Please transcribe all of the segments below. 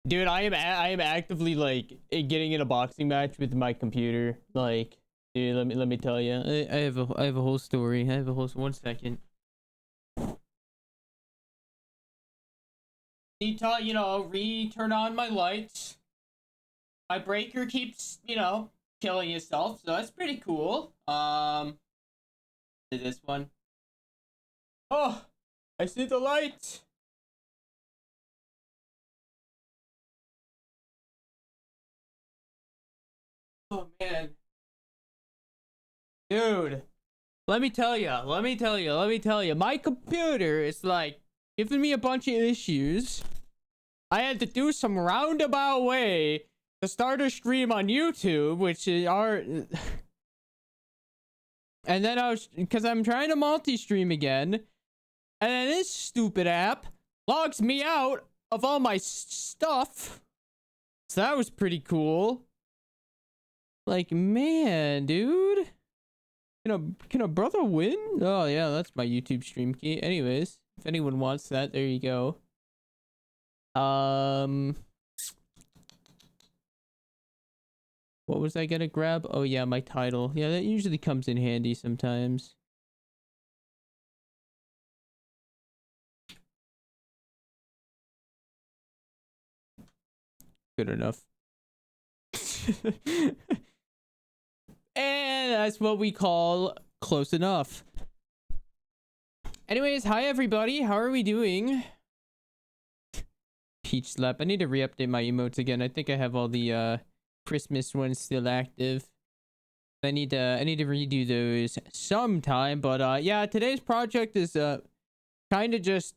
Dude, I am actively like getting in a boxing match with my computer. Like, dude, let me tell you. I have a whole story. I have a whole 1 second. Need to, turn on my lights. My breaker keeps, killing itself, so that's pretty cool. This one. Oh, I see the light. Oh man, dude. Let me tell you. My computer is like giving me a bunch of issues. I had to do some roundabout way to start a stream on YouTube, which is our. And then because I'm trying to multi-stream again, and then this stupid app logs me out of all my stuff. So that was pretty cool. Like, man, dude. Can a brother win? Oh yeah, that's my YouTube stream key. Anyways, if anyone wants that, there you go. What was I gonna grab? Oh yeah, my title. Yeah, that usually comes in handy sometimes. Good enough. And that's what we call close enough. Anyways, hi everybody. How are we doing? Peach slap. I need to re-update my emotes again. I think I have all the Christmas ones still active. I need to redo those sometime. But yeah, today's project is kind of just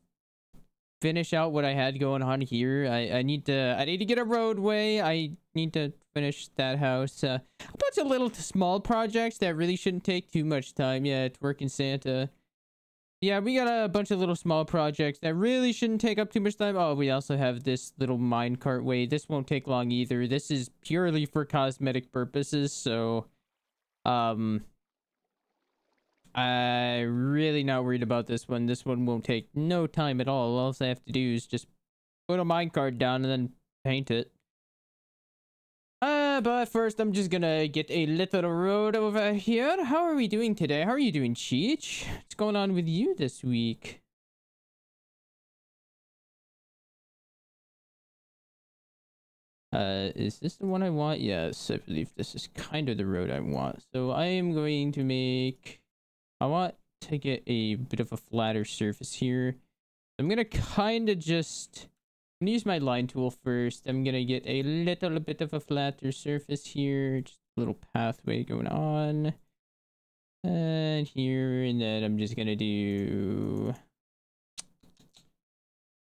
finish out what I had going on here. I need to get a roadway. I need to finish that house. A bunch of little small projects that really shouldn't take too much time. Yeah, it's working Santa. Yeah, we got a bunch of little small projects that really shouldn't take up too much time. Oh, we also have this little minecart way. This won't take long either. This is purely for cosmetic purposes, so I'm really not worried about this one. This one won't take no time at all. All I have to do is just put a minecart down and then paint it. But first I'm just gonna get a little road over here. How are we doing today? How are you doing, Cheech? What's going on with you this week? Is this the one I want? Yes, I believe this is kind of the road I want. So I am going to make... I want to get a bit of a flatter surface here. I'm gonna kind of just... I'm gonna use my line tool first. I'm gonna get a little bit of a flatter surface here. Just a little pathway going on. And here, and then I'm just gonna do...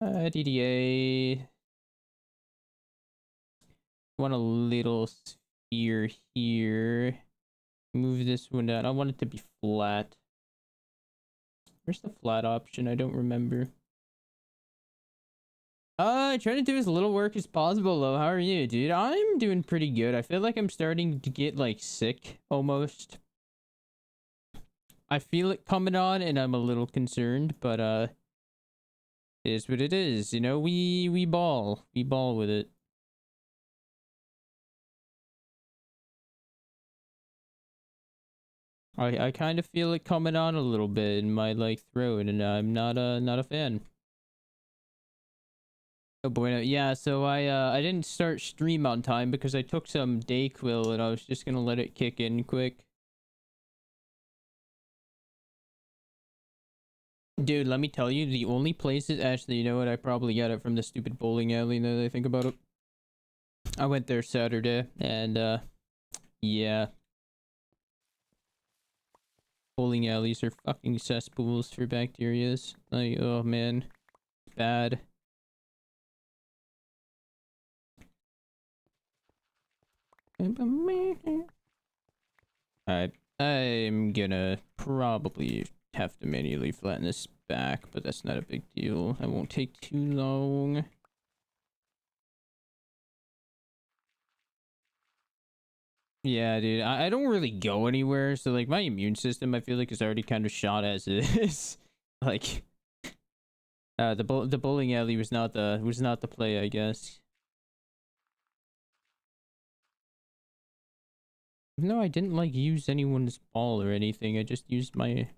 DDA. Want a little sphere here. Move this one down. I want it to be flat. Where's the flat option? I don't remember. Trying to do as little work as possible though. How are you, dude? I'm doing pretty good. I feel like I'm starting to get like sick almost. I feel it coming on and I'm a little concerned, but it is what it is. You know, we ball. We ball with it. I kind of feel it coming on a little bit in my like throat, and I'm not a fan. Oh boy, yeah. So I didn't start stream on time because I took some Dayquil and I was just gonna let it kick in quick. Dude, let me tell you, the only places actually, you know what? I probably got it from the stupid bowling alley. Now that I think about it, I went there Saturday, and yeah. Bowling alleys are fucking cesspools for bacterias. Like, oh man, bad. Alright, I'm gonna probably have to manually flatten this back, but that's not a big deal. That won't take too long. Yeah, dude, I don't really go anywhere, so like my immune system I feel like is already kind of shot as it is. Like the bowling alley was not the play, I guess. No, I didn't like use anyone's ball or anything. I just used my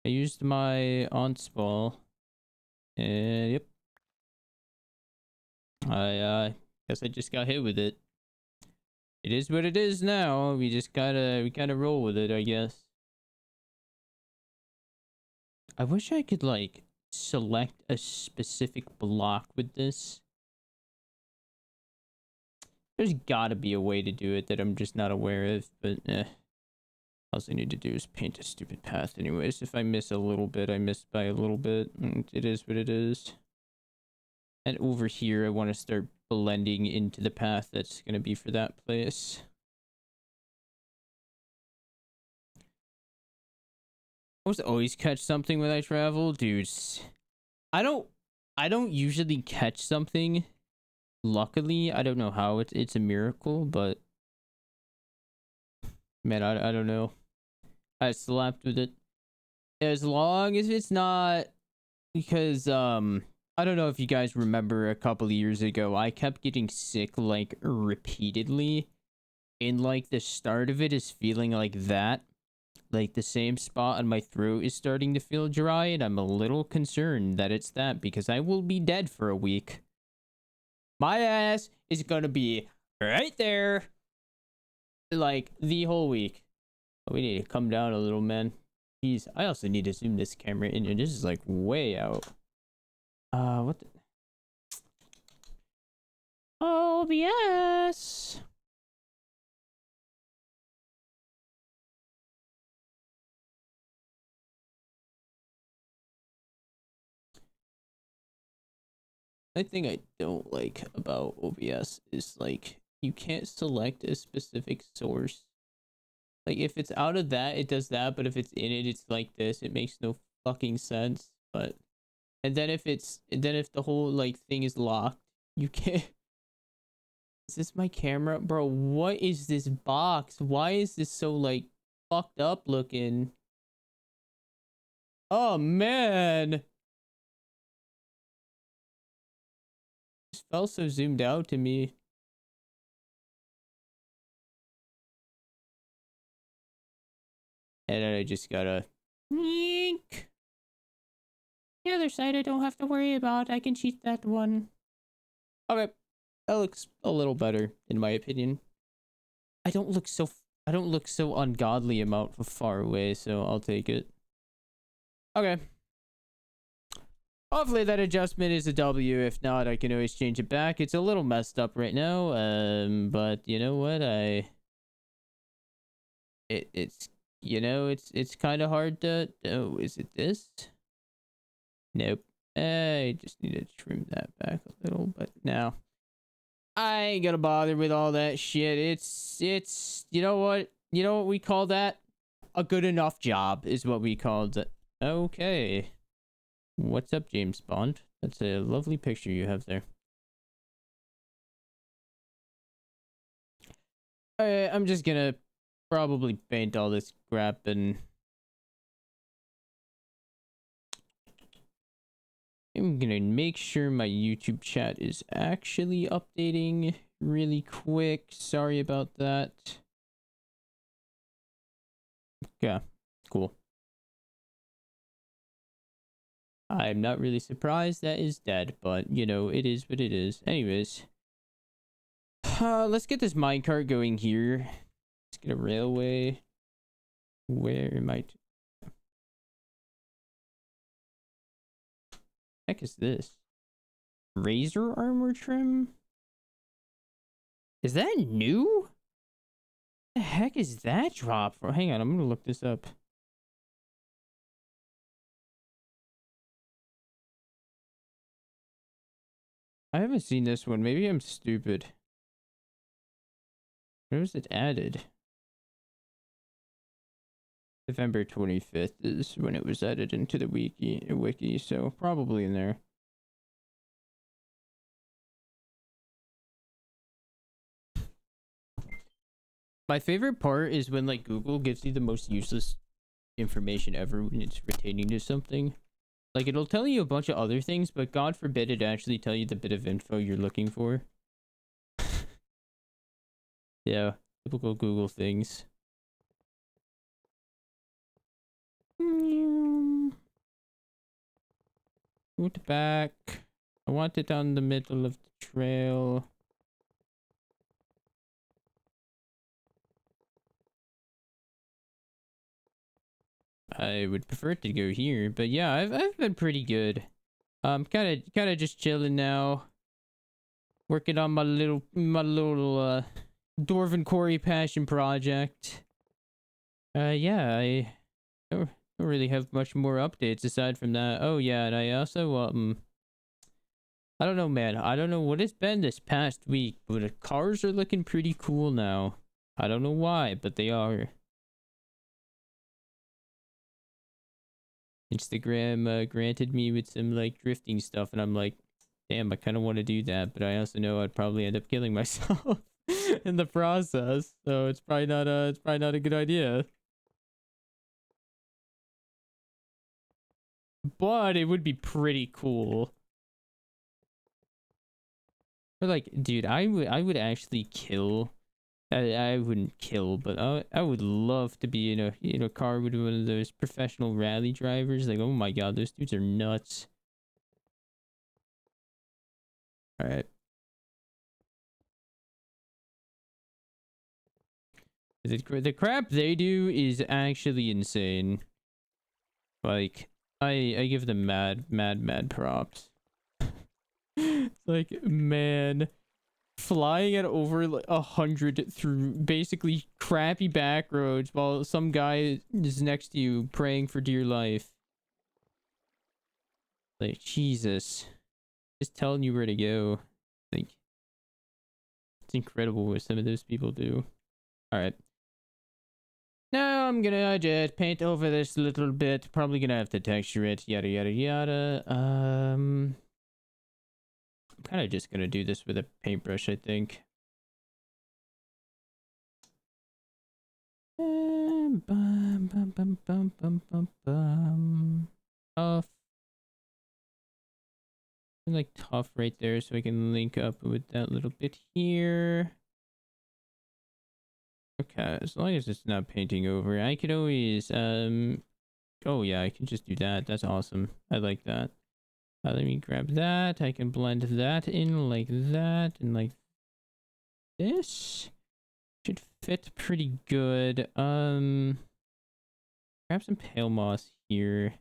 aunt's ball. And yep. I guess I just got hit with it. It is what it is now. We gotta roll with it, I guess. I wish I could like select a specific block with this. There's gotta be a way to do it that I'm just not aware of, but all I need to do is paint a stupid path anyways. If I miss a little bit, I miss by a little bit. And it is what it is. And over here, I want to start blending into the path that's going to be for that place. I always catch something when I travel. Dudes, I don't usually catch something. Luckily, I don't know how it's a miracle, but man, I don't know. I slapped with it. As long as it's not, because I don't know if you guys remember a couple of years ago, I kept getting sick like repeatedly, and like the start of it is feeling like that. Like the same spot on my throat is starting to feel dry, and I'm a little concerned that it's that because I will be dead for a week. My ass is gonna be right there like the whole week. We need to come down a little, man. Jeez, I also need to zoom this camera in, and this is like way out. What the... OBS! The thing I don't like about OBS is like you can't select a specific source. Like if it's out of that, it does that, but if it's in it, it's like this. It makes no fucking sense. But and then if the whole like thing is locked, you can't. Is this my camera? Bro, what is this box? Why is this so like fucked up looking? Oh man. This felt so zoomed out to me. And then I just gotta Yink. The other side I don't have to worry about. I can cheat that one. Okay. That looks a little better, in my opinion. I don't look so ungodly amount of far away, so I'll take it. Okay. Hopefully that adjustment is a W. If not, I can always change it back. It's a little messed up right now. But you know what? It's you know, it's kind of hard to. Oh, is it this? Nope. I just need to trim that back a little, but now I ain't gonna bother with all that shit. It's you know what? You know what we call that? A good enough job is what we called it. Okay. What's up, James Bond? That's a lovely picture you have there. I'm just gonna probably paint all this crap and I'm gonna make sure my YouTube chat is actually updating really quick. Sorry about that. Yeah, cool. I'm not really surprised that is dead, but you know, it is what it is. Anyways, let's get this minecart going here. Let's get a railway. Where am I? Heck is this? Razor armor trim? Is that new? The heck is that drop for? Hang on, I'm gonna look this up. I haven't seen this one. Maybe I'm stupid. Where was it added? November 25th is when it was added into the wiki, so probably in there. My favorite part is when like Google gives you the most useless information ever when it's pertaining to something. Like it'll tell you a bunch of other things, but God forbid it actually tell you the bit of info you're looking for. Yeah. Typical Google things. Root back. I want it on the middle of the trail. I would prefer it to go here, but yeah, I've been pretty good. Kind of just chilling now. Working on my little Dwarven Quarry passion project. Yeah, I don't really have much more updates aside from that. Oh yeah, and I also I don't know, man. I don't know what it's been this past week, but the cars are looking pretty cool now. I don't know why, but they are. Instagram granted me with some like drifting stuff, and I'm like, damn, I kind of want to do that, but I also know I'd probably end up killing myself in the process. So it's probably not a good idea. But it would be pretty cool. Or like, dude, I would actually kill. I wouldn't kill, but I would love to be in a car with one of those professional rally drivers. Like, oh my god, those dudes are nuts. All right. The crap they do is actually insane. Like, I give them mad props. It's like, man, flying at over like 100 through basically crappy back roads while some guy is next to you praying for dear life. Like, Jesus. Just telling you where to go. Like, it's incredible what some of those people do. Alright. Now I'm gonna just paint over this a little bit. Probably gonna have to texture it. Yada yada yada. I'm kind of just gonna do this with a paintbrush, I think. Tough. Like tough right there, so I can link up with that little bit here. Okay, as long as it's not painting over, I could always oh yeah, I can just do that. That's awesome. I like that. Let me grab that. I can blend that in like that and like this. Should fit pretty good. Grab some pale moss here.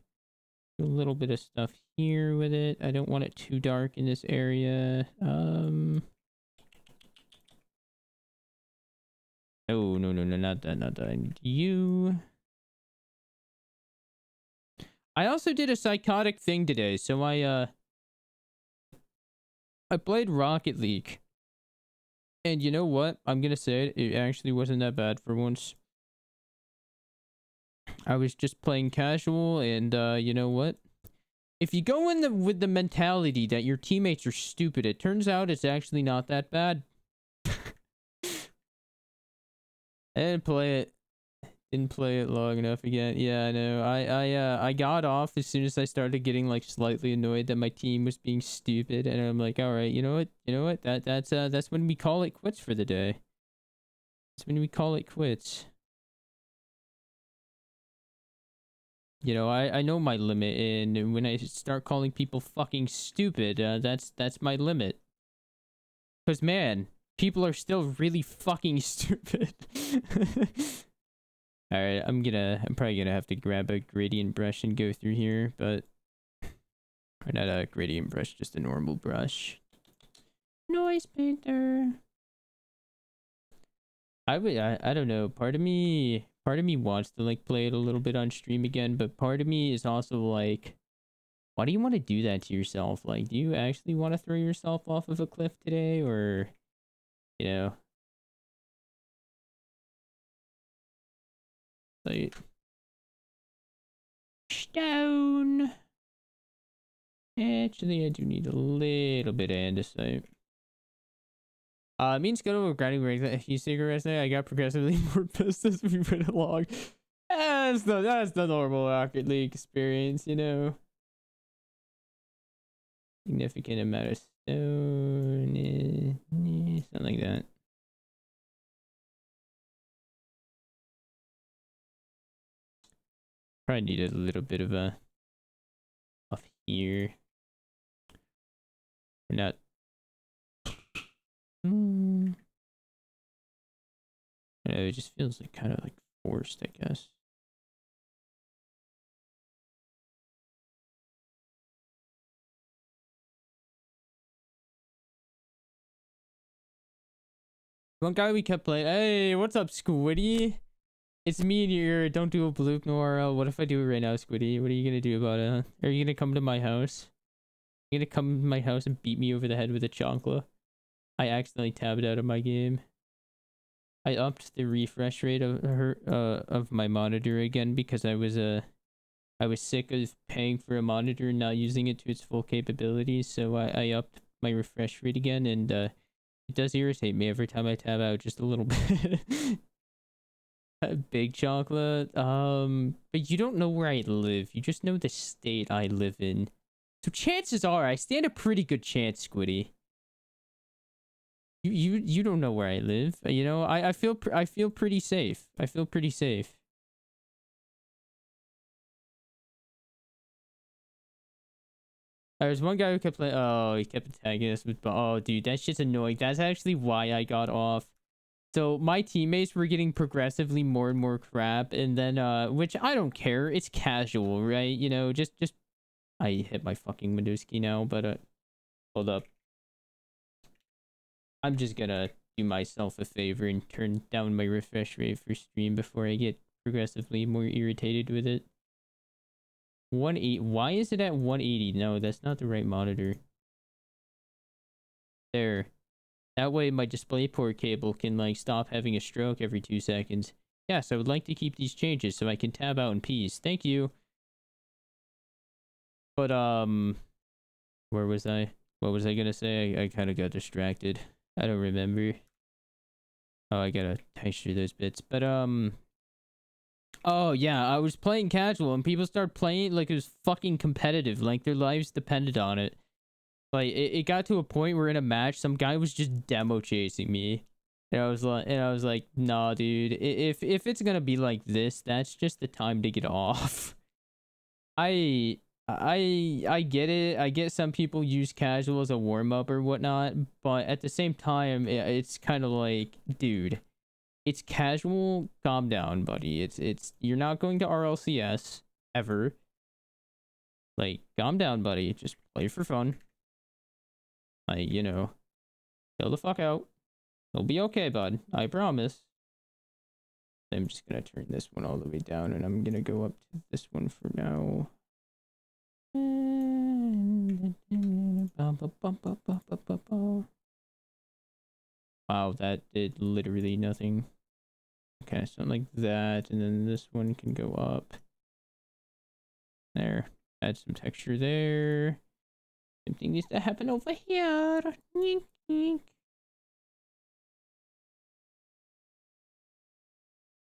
Do a little bit of stuff here with it. I don't want it too dark in this area. Oh, no, not that, not that. I need you. I also did a psychotic thing today, so I played Rocket League. And you know what? I'm gonna say it actually wasn't that bad for once. I was just playing casual, and you know what? If you go in with the mentality that your teammates are stupid, it turns out it's actually not that bad. I didn't play it. Didn't play it long enough again. Yeah, I know. I got off as soon as I started getting like slightly annoyed that my team was being stupid, and I'm like, all right, you know what? That's when we call it quits for the day. That's when we call it quits. You know, I know my limit, and when I start calling people fucking stupid, that's my limit. Cause man, people are still really fucking stupid. All right, I'm probably gonna have to grab a gradient brush and go through here, but or not a gradient brush, just a normal brush. Noise painter. I don't know. Part of me wants to like play it a little bit on stream again, but part of me is also like, why do you want to do that to yourself? Like, do you actually want to throw yourself off of a cliff today, or you know? Like stone. Actually, I do need a little bit of andesite. Me and Scuttle were grinding ranks a few cigarettes there. I got progressively more pissed as we went along. That's the normal Rocket League experience, you know. Significant amount of stone, something like that. Probably needed a little bit of a off here. We're not. It just feels like kind of like forced, I guess. One guy we kept playing. Hey, what's up, Squiddy? It's me and your don't do a bloop nor what if I do it right now, Squiddy? What are you gonna do about it? Huh? Are you gonna come to my house? You gonna come to my house and beat me over the head with a chancla? I accidentally tabbed out of my game. I upped the refresh rate of my monitor again because I was sick of paying for a monitor and not using it to its full capabilities. So I upped my refresh rate again, and it does irritate me every time I tab out just a little bit. Big chocolate. But you don't know where I live. You just know the state I live in. So chances are I stand a pretty good chance, Squiddy. You don't know where I live. You know, I feel pretty safe. I feel pretty safe. There's one guy who kept like, oh, he kept tagging us with, oh, dude, that's just annoying. That's actually why I got off. So my teammates were getting progressively more and more crap, and then which I don't care. It's casual, right? You know, just I hit my fucking Meduski now, but hold up. I'm just gonna do myself a favor and turn down my refresh rate for stream before I get progressively more irritated with it. 180. Why is it at 180? No, that's not the right monitor. There. That way my DisplayPort cable can like stop having a stroke every 2 seconds. Yes, I would like to keep these changes so I can tab out in peace. Thank you. But where was I? What was I gonna say? I kind of got distracted. I don't remember. Oh, I gotta type through those bits. But oh yeah, I was playing casual and people started playing like it was fucking competitive, like their lives depended on it. Like it got to a point where in a match some guy was just demo chasing me. And I was like, nah, dude, if it's gonna be like this, that's just the time to get off. I get it. I get some people use casual as a warm up or whatnot, but at the same time, it's kind of like, dude, it's casual. Calm down, buddy. It's you're not going to RLCS ever. Like, calm down, buddy. Just play for fun. Like, you know, chill the fuck out. It'll be okay, bud. I promise. I'm just gonna turn this one all the way down, and I'm gonna go up to this one for now. Wow, that did literally nothing. Okay, something like that, and then this one can go up. There. Add some texture there. Same thing needs to happen over here. Nyink, nyink.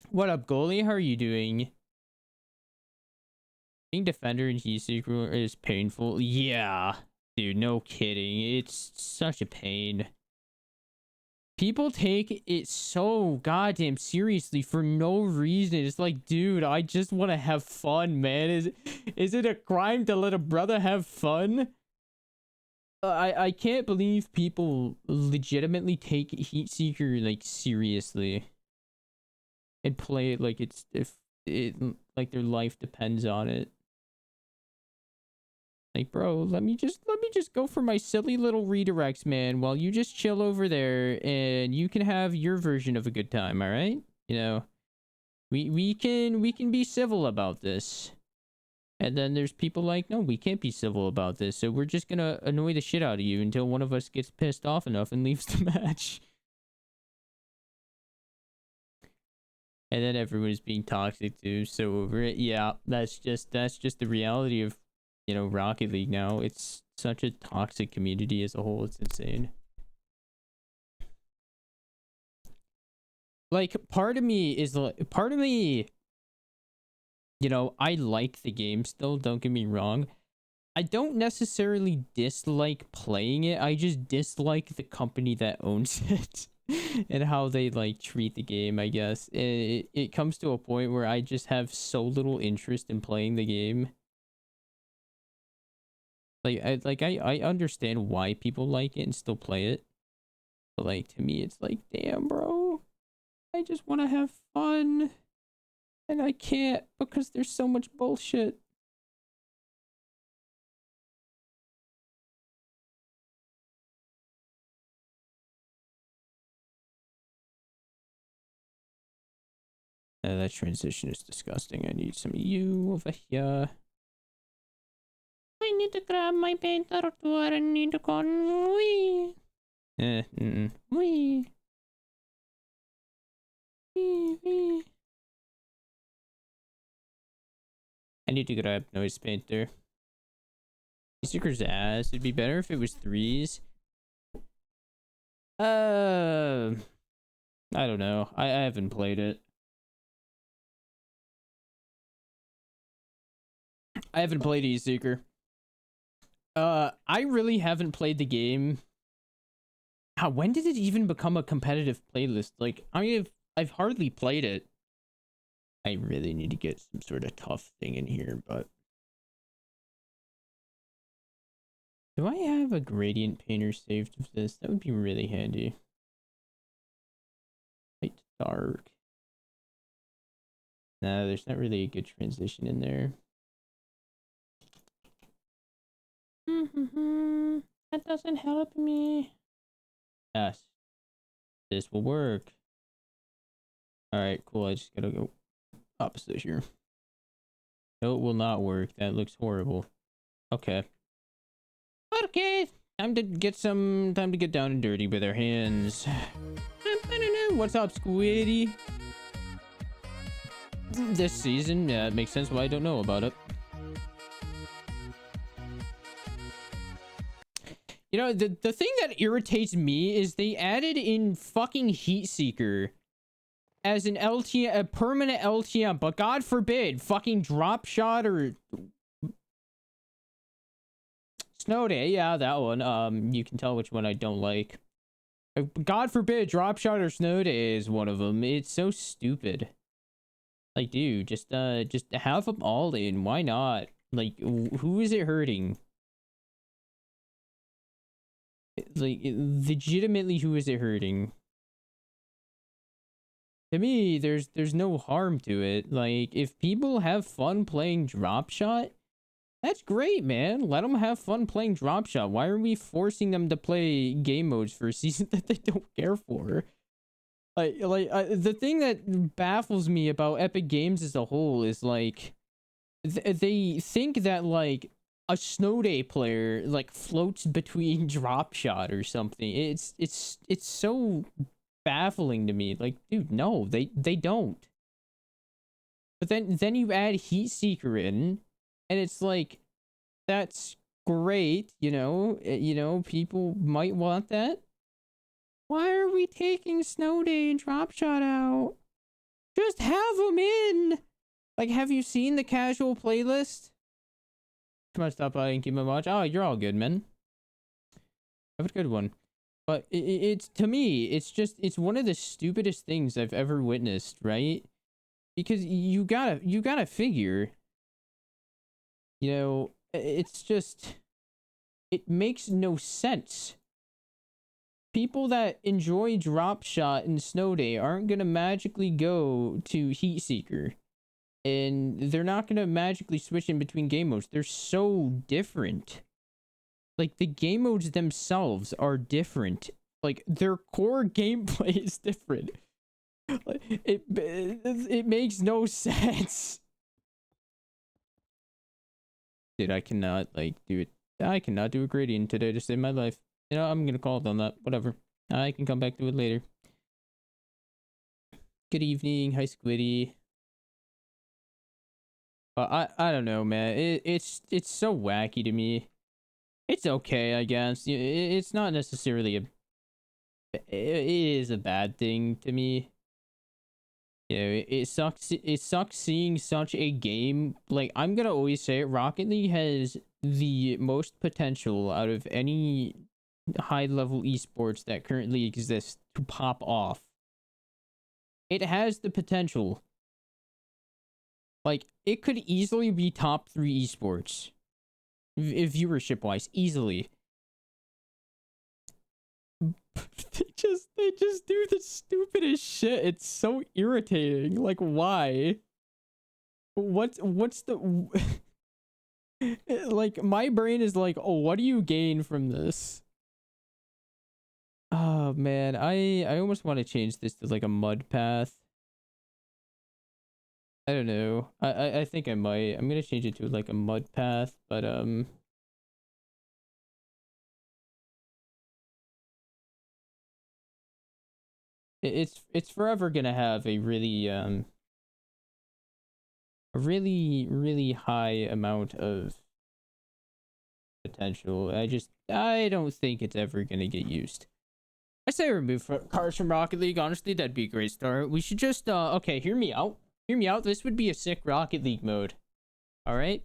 What up, goalie? How are you doing? Being defender in Heat Seeker is painful. Yeah, dude, no kidding. It's such a pain. People take it so goddamn seriously for no reason. It's like, dude, I just want to have fun, man. Is it a crime to let a brother have fun? I can't believe people legitimately take Heat Seeker like seriously and play it like it's like their life depends on it. Like, bro, let me just go for my silly little redirects, man, while you just chill over there and you can have your version of a good time, all right? You know, we can be civil about this. And then there's people like, no, we can't be civil about this. So we're just going to annoy the shit out of you until one of us gets pissed off enough and leaves the match. And then everyone's being toxic too, so over it. Yeah, that's just the reality of, you know, Rocket League now. It's such a toxic community as a whole. It's insane. Like, part of me, you know, I like the game still, don't get me wrong. I don't necessarily dislike playing it. I just dislike the company that owns it. and how they like treat the game, I guess. It comes to a point where I just have so little interest in playing the game. I understand why people like it and still play it. But like to me it's like, damn bro. I just want to have fun. And I can't because there's so much bullshit. That transition is disgusting. I need some you over here. I need to grab my painter tour and need to go wee. Wee. Wee. I need to grab noise painter. Seeker's ass. It'd be better if it was 3s. I don't know. I haven't played it. I haven't played E-Seeker. I really haven't played the game. When did it even become a competitive playlist? Like, I've hardly played it. I really need to get some sort of tough thing in here, but... Do I have a gradient painter saved with this? That would be really handy. Light, dark. No, there's not really a good transition in there. That doesn't help me. Yes. This will work. Alright, cool. I just gotta go opposite here. No, it will not work. That looks horrible. Okay. Okay. Time to get down and dirty with our hands. What's up, Squiddy? This season, it makes sense why I don't know about it. You know, the thing that irritates me is they added in fucking Heatseeker as an LTM, a permanent LTM, but God forbid, fucking Drop Shot or Snow Day, yeah, that one. You can tell which one I don't like. God forbid, Drop Shot or Snow Day is one of them. It's so stupid. Like, dude, just have them all in. Why not? Like, who is it hurting? Like, legitimately, who is it hurting? To me, there's no harm to it. Like, if people have fun playing Drop Shot, that's great, man. Let them have fun playing Drop Shot. Why are we forcing them to play game modes for a season that they don't care for? The thing that baffles me about Epic Games as a whole is like they think that like a Snow Day player like floats between Drop Shot or something. It's so baffling to me. Like, dude, no, they don't. But then you add Heatseeker in, and it's like, that's great, you know, people might want that. Why are we taking Snow Day and Drop Shot out? Just have them in. Like, have you seen the casual playlist? Come on, stop by and keep my watch. Oh, you're all good, man. Have a good one. But it's to me, it's one of the stupidest things I've ever witnessed, right? Because you gotta figure, you know, it's just, it makes no sense. People that enjoy Drop Shot and Snow Day aren't gonna magically go to Heatseeker. And they're not gonna magically switch in between game modes. They're so different. Like, the game modes themselves are different. Like, their core gameplay is different. Like, it makes no sense. Dude, I cannot, like, do it. I cannot do a gradient today to save my life. You know, I'm gonna call it on that. Whatever. I can come back to it later. Good evening. Hi, Squiddy. I don't know, man. It's so wacky to me. It's okay, I guess. It's not necessarily it is a bad thing to me. You know, it sucks. It sucks seeing such a game. Like, I'm gonna always say it. Rocket League has the most potential out of any high level esports that currently exist to pop off. It has the potential. Like, it could easily be top 3 esports. Viewership wise, easily. They just do the stupidest shit. It's so irritating. Like, why? What's the like, my brain is like, oh, what do you gain from this? Oh man, I almost want to change this to like a mud path. I don't know. I think I might. I'm gonna change it to like a mud path, but it's forever gonna have a really high amount of potential. I don't think it's ever gonna get used. I say remove cars from Rocket League. Honestly, that'd be a great start. We should just okay, hear me out. Hear me out. This would be a sick Rocket League mode. All right.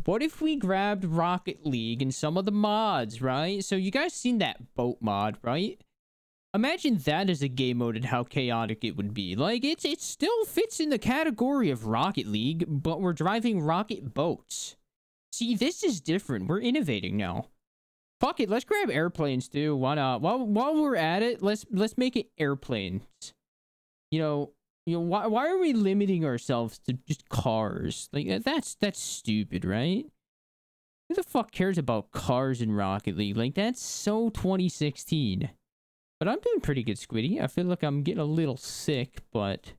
What if we grabbed Rocket League and some of the mods, right? So you guys seen that boat mod, right? Imagine that as a game mode and how chaotic it would be. Like, it still fits in the category of Rocket League, but we're driving rocket boats. See, this is different. We're innovating now. Fuck it, let's grab airplanes too. Why not? While we're at it, let's make it airplanes. You know, why are we limiting ourselves to just cars? Like, that's stupid, right? Who the fuck cares about cars in Rocket League? Like, that's so 2016. But I'm doing pretty good, Squiddy. I feel like I'm getting a little sick, but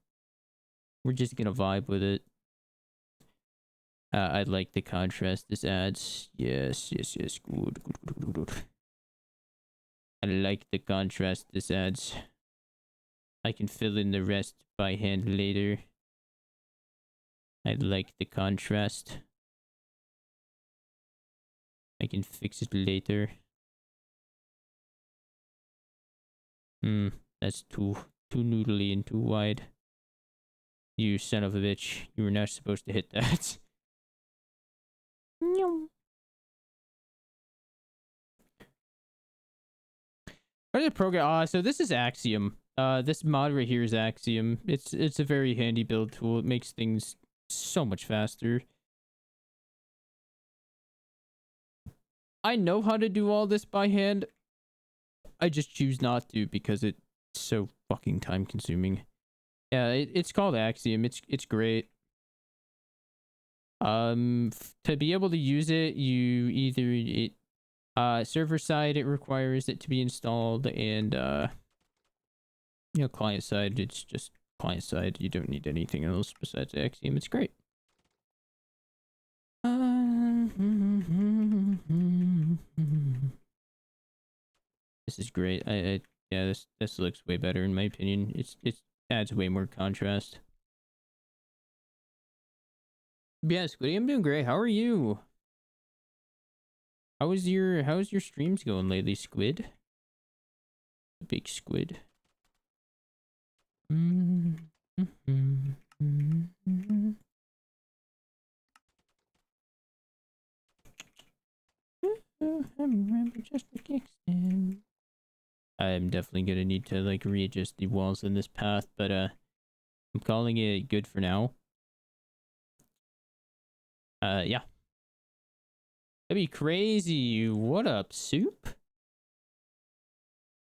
we're just gonna vibe with it. I like the contrast this adds. Yes. Good. I like the contrast this adds. I can fill in the rest by hand later. I like the contrast. I can fix it later. That's too noodly and too wide. You son of a bitch. You were not supposed to hit that. What is the program? So this is Axiom. This mod right here is Axiom. It's a very handy build tool. It makes things so much faster. I know how to do all this by hand. I just choose not to because it's so fucking time consuming. Yeah, it's called Axiom. It's great. To be able to use it, you either server side it requires it to be installed, and client side it's just client side. You don't need anything else besides Axiom. It's great. This is great. Yeah, this looks way better in my opinion. It adds way more contrast. Yeah, Squiddy, I'm doing great. How are you? How's your streams going lately, Squid? Big Squid. I'm definitely gonna need to like readjust the walls in this path, but I'm calling it good for now. Yeah. That'd be crazy. What up, Soup?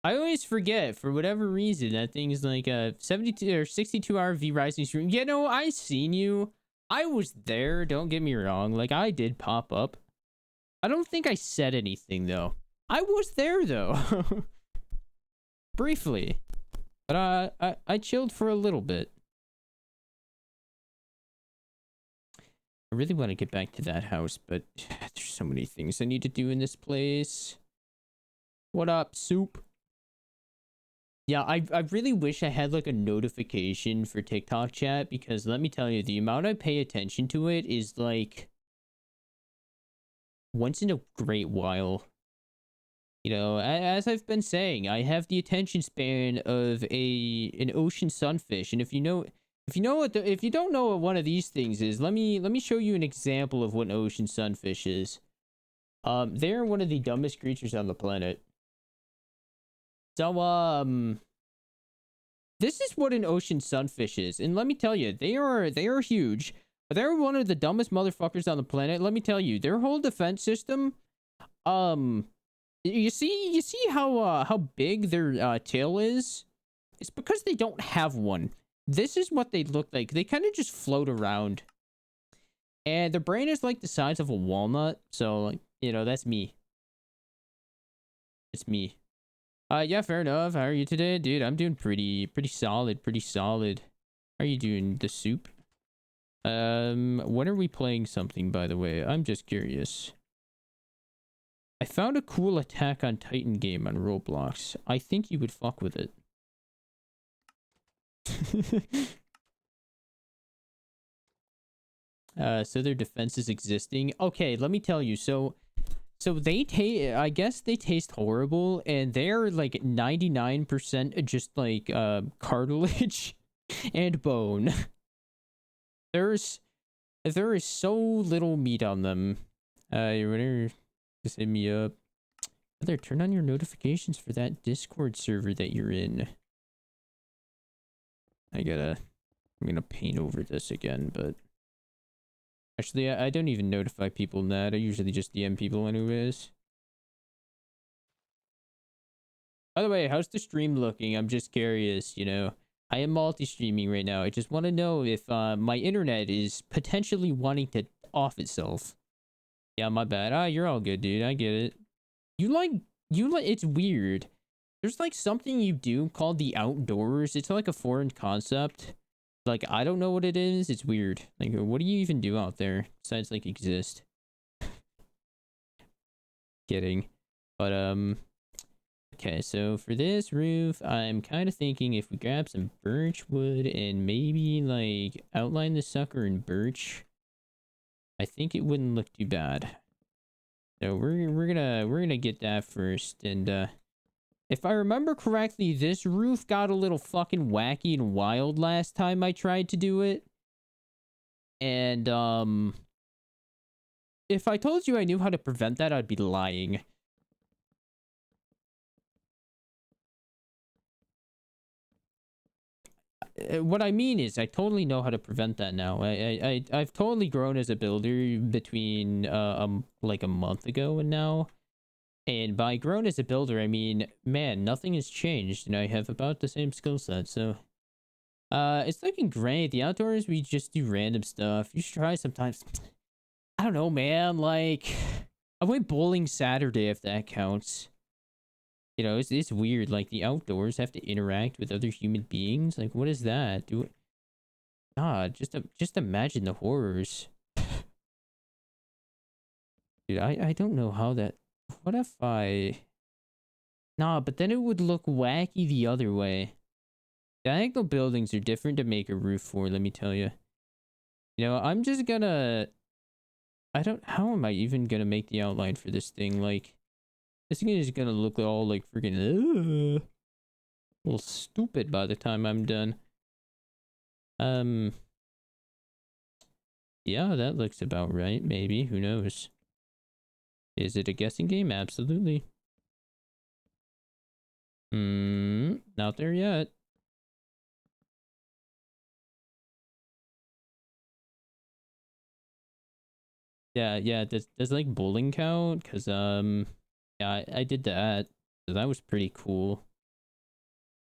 I always forget for whatever reason that thing's like a 72 or 62-hour V Rising stream. You know, I seen you. I was there, don't get me wrong. Like, I did pop up. I don't think I said anything though. I was there though. Briefly. But I chilled for a little bit. I really want to get back to that house, but there's so many things I need to do in this place. What up, Soup? Yeah, I really wish I had like a notification for TikTok chat, because let me tell you, the amount I pay attention to it is like once in a great while. You know, as I've been saying, I have the attention span of an ocean sunfish, and if you don't know what one of these things is, let me show you an example of what an ocean sunfish is. They're one of the dumbest creatures on the planet. So, this is what an ocean sunfish is, and let me tell you, they are huge. They're one of the dumbest motherfuckers on the planet. Let me tell you, their whole defense system. Um, you see how big their tail is? It's because they don't have one. This is what they look like. They kind of just float around, and their brain is like the size of a walnut. So, like, that's me. It's me. Yeah, fair enough. How are you today, dude? I'm doing pretty solid, pretty solid. How are you doing? The soup? When are we playing something, by the way? I'm just curious. I found a cool Attack on Titan game on Roblox. I think you would fuck with it. So their defense is existing. Okay, let me tell you. So they taste, I guess they taste horrible, and they're like 99% just like cartilage and bone. There is so little meat on them. You better just hit me up. Brother, turn on your notifications for that Discord server that you're in. I'm gonna paint over this again, but actually, I don't even notify people in that. I usually just DM people anyways. By the way, how's the stream looking? I'm just curious, I am multi-streaming right now. I just want to know if my internet is potentially wanting to off itself. Yeah, my bad. Ah, you're all good, dude. I get it. You like, it's weird. There's like something you do called the outdoors. It's like a foreign concept. Like, I don't know what it is. It's weird. Like, what do you even do out there besides like exist? Kidding. But, okay, so for this roof, I'm kind of thinking if we grab some birch wood and maybe like outline the sucker in birch, I think it wouldn't look too bad. So we're gonna get that first, and if I remember correctly, this roof got a little fucking wacky and wild last time I tried to do it. And if I told you I knew how to prevent that, I'd be lying. What I mean is, I totally know how to prevent that now. I've totally grown as a builder between like a month ago and now. And by grown as a builder, I mean, man, nothing has changed, and I have about the same skill set. So, it's looking great. The outdoors, we just do random stuff. You should try sometimes. I don't know, man. Like, I went bowling Saturday, if that counts. It's weird. Like, the outdoors have to interact with other human beings. Like, what is that? God, just imagine the horrors. Dude, I don't know how that... What if I... Nah, but then it would look wacky the other way. Diagonal buildings are different to make a roof for, let me tell you. I'm just gonna... How am I even gonna make the outline for this thing? Like, this thing is gonna look all like freaking... a little stupid by the time I'm done. Yeah, that looks about right, maybe. Who knows? Is it a guessing game? Absolutely. Not there yet. Yeah, does like bowling count? Cause yeah, I did that. So that was pretty cool.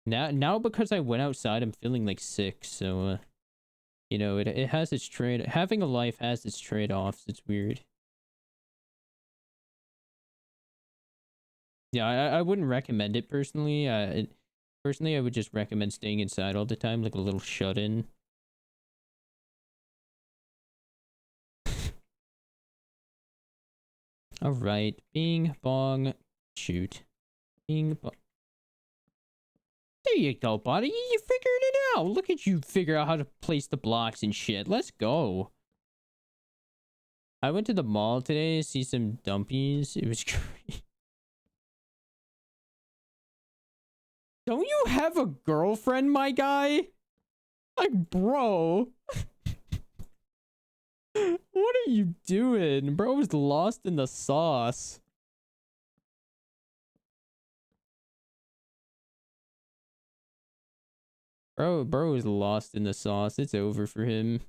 Now because I went outside, I'm feeling like sick, so it has its having a life has its trade-offs. It's weird. Yeah, I wouldn't recommend it personally. Personally, I would just recommend staying inside all the time, like a little shut-in. All right, bing bong, shoot, bing bong. There you go, buddy. You figured it out. Look at you figure out how to place the blocks and shit. Let's go. I went to the mall today to see some dumpies. It was great. Don't you have a girlfriend, my guy? Like, bro. What are you doing? Bro was lost in the sauce. Bro is lost in the sauce. It's over for him.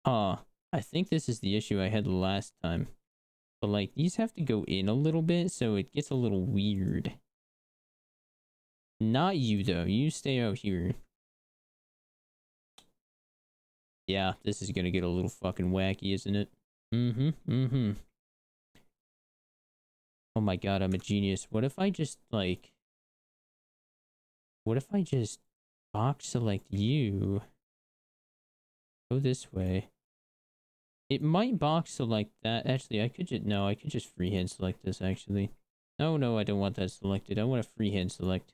Huh. I think this is the issue I had last time. But like, these have to go in a little bit, so it gets a little weird. Not you, though. You stay out here. Yeah, this is gonna get a little fucking wacky, isn't it? Mm-hmm. Oh my god, I'm a genius. What if I just, like... What if I just box select you? Go this way. It might box select that. Actually, I could just... No, I could just freehand select this, actually. No, I don't want that selected. I want a freehand select.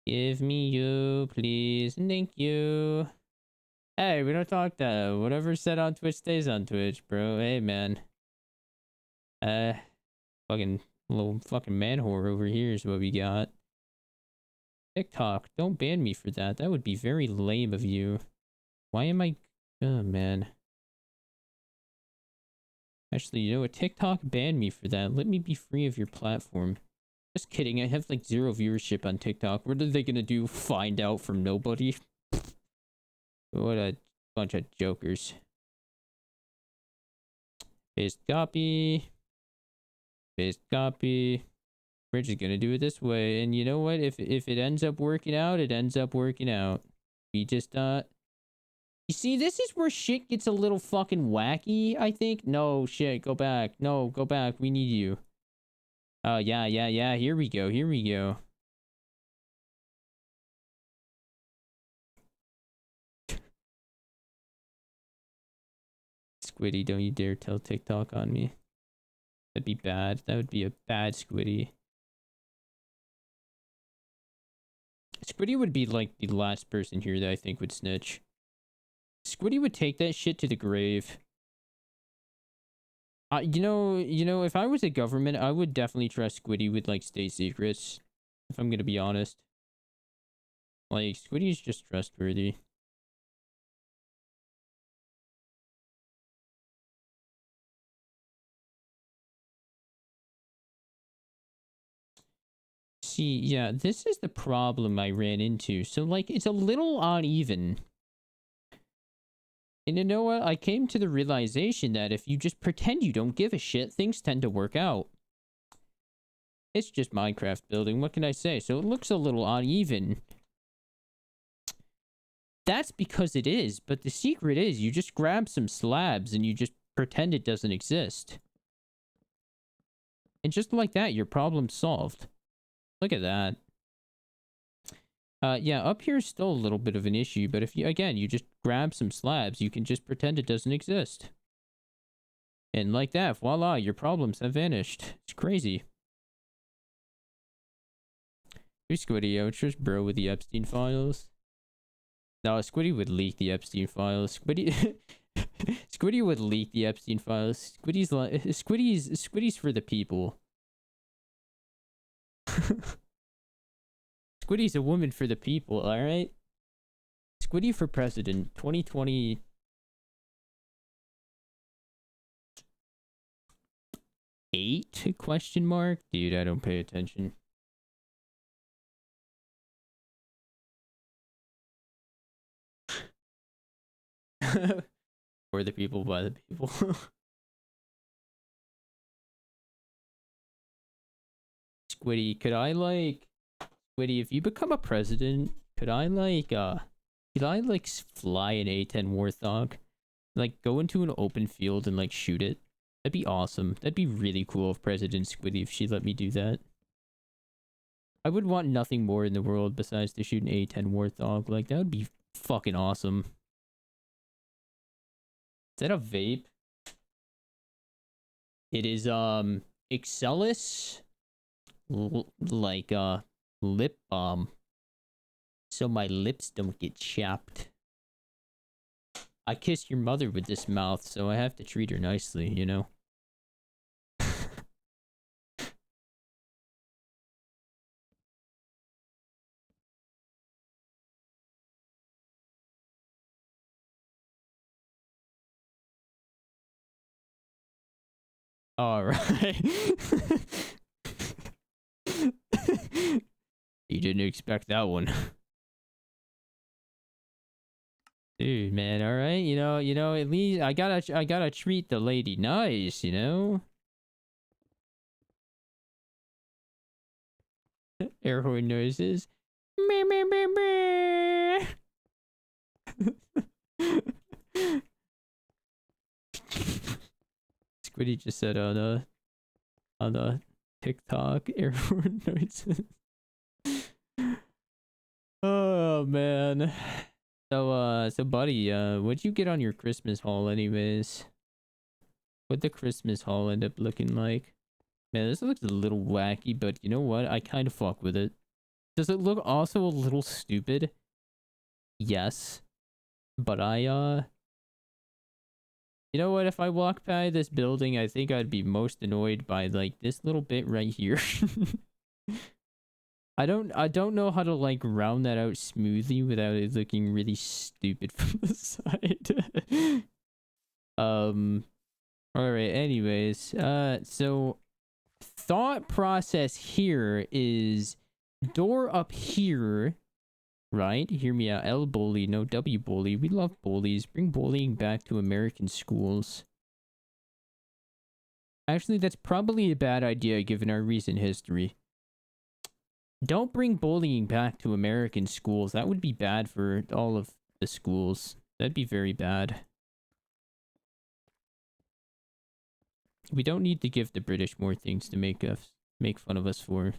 Give me you, please. Thank you. Hey, we don't talk that. Whatever's said on Twitch stays on Twitch, bro. Hey, man. Fucking little fucking man whore over here is what we got. TikTok, don't ban me for that. That would be very lame of you. Why am I... Oh, man. Actually, you know what? TikTok banned me for that. Let me be free of your platform. Just kidding. I have like 0 viewership on TikTok. What are they gonna do? Find out from nobody? What a bunch of jokers. Paste copy. Paste copy. We're just gonna do it this way. And you know what? If it ends up working out, it ends up working out. We just you see, this is where shit gets a little fucking wacky, I think. No, shit, go back. No, go back. We need you. Oh, yeah. Here we go. Squiddy, don't you dare tell TikTok on me. That'd be bad. That would be a bad Squiddy. Squiddy would be like the last person here that I think would snitch. Squiddy would take that shit to the grave. You know, if I was a government, I would definitely trust Squiddy with like state secrets. If I'm gonna be honest. Like, Squiddy's just trustworthy. See, yeah, this is the problem I ran into. So, like, it's a little uneven. And you know what? I came to the realization that if you just pretend you don't give a shit, things tend to work out. It's just Minecraft building. What can I say? So it looks a little uneven. That's because it is. But the secret is you just grab some slabs and you just pretend it doesn't exist. And just like that, your problem's solved. Look at that. Yeah, up here is still a little bit of an issue, but if you, again, you just grab some slabs, you can just pretend it doesn't exist. And like that, voila, your problems have vanished. It's crazy. Who's Squiddy Outros, bro, with the Epstein files? No, Squiddy would leak the Epstein files. Squiddy... Squiddy would leak the Epstein files. Squiddy's for the people. Squiddy's a woman for the people, alright? Squiddy for president, 2020. Eight? Question mark? Dude, I don't pay attention. For the people, by the people. Squiddy, could I like... Squiddy, if you become a president, could I like fly an A10 Warthog? Like, go into an open field and like shoot it? That'd be awesome. That'd be really cool if President Squiddy, if she let me do that. I would want nothing more in the world besides to shoot an A10 Warthog. Like, that would be fucking awesome. Is that a vape? It is, Excellus, like, lip balm. So my lips don't get chapped. I kissed your mother with this mouth, so I have to treat her nicely, you know? Alright. You didn't expect that one. Dude, man, all right. At least I gotta treat the lady nice, you know? Air horn noises. Meh, meh, meh, meh. Squiddy just said on the TikTok air horn noises. Oh man. So buddy, what'd you get on your Christmas haul anyways? What'd the Christmas haul end up looking like? Man, this looks a little wacky, but you know what? I kind of fuck with it. Does it look also a little stupid? Yes. But you know what? If I walk by this building, I think I'd be most annoyed by like this little bit right here. I don't know how to like round that out smoothly without it looking really stupid from the side. All right, anyways, so thought process here is door up here, right? Hear me out. L bully, no W bully. We love bullies. Bring bullying back to American schools. Actually, that's probably a bad idea given our recent history. Don't bring bullying back to American schools. That would be bad for all of the schools. That'd be very bad. We don't need to give the British more things to make fun of us for.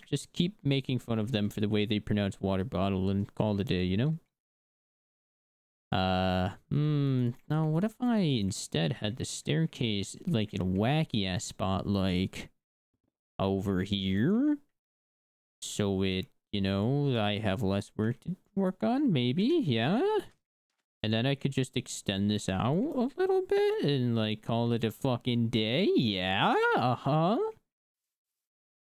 Just keep making fun of them for the way they pronounce water bottle and call it a day, you know? No, what if I instead had the staircase like in a wacky ass spot like over here? So I have less work to work on, maybe, yeah? And then I could just extend this out a little bit and like call it a fucking day. Yeah,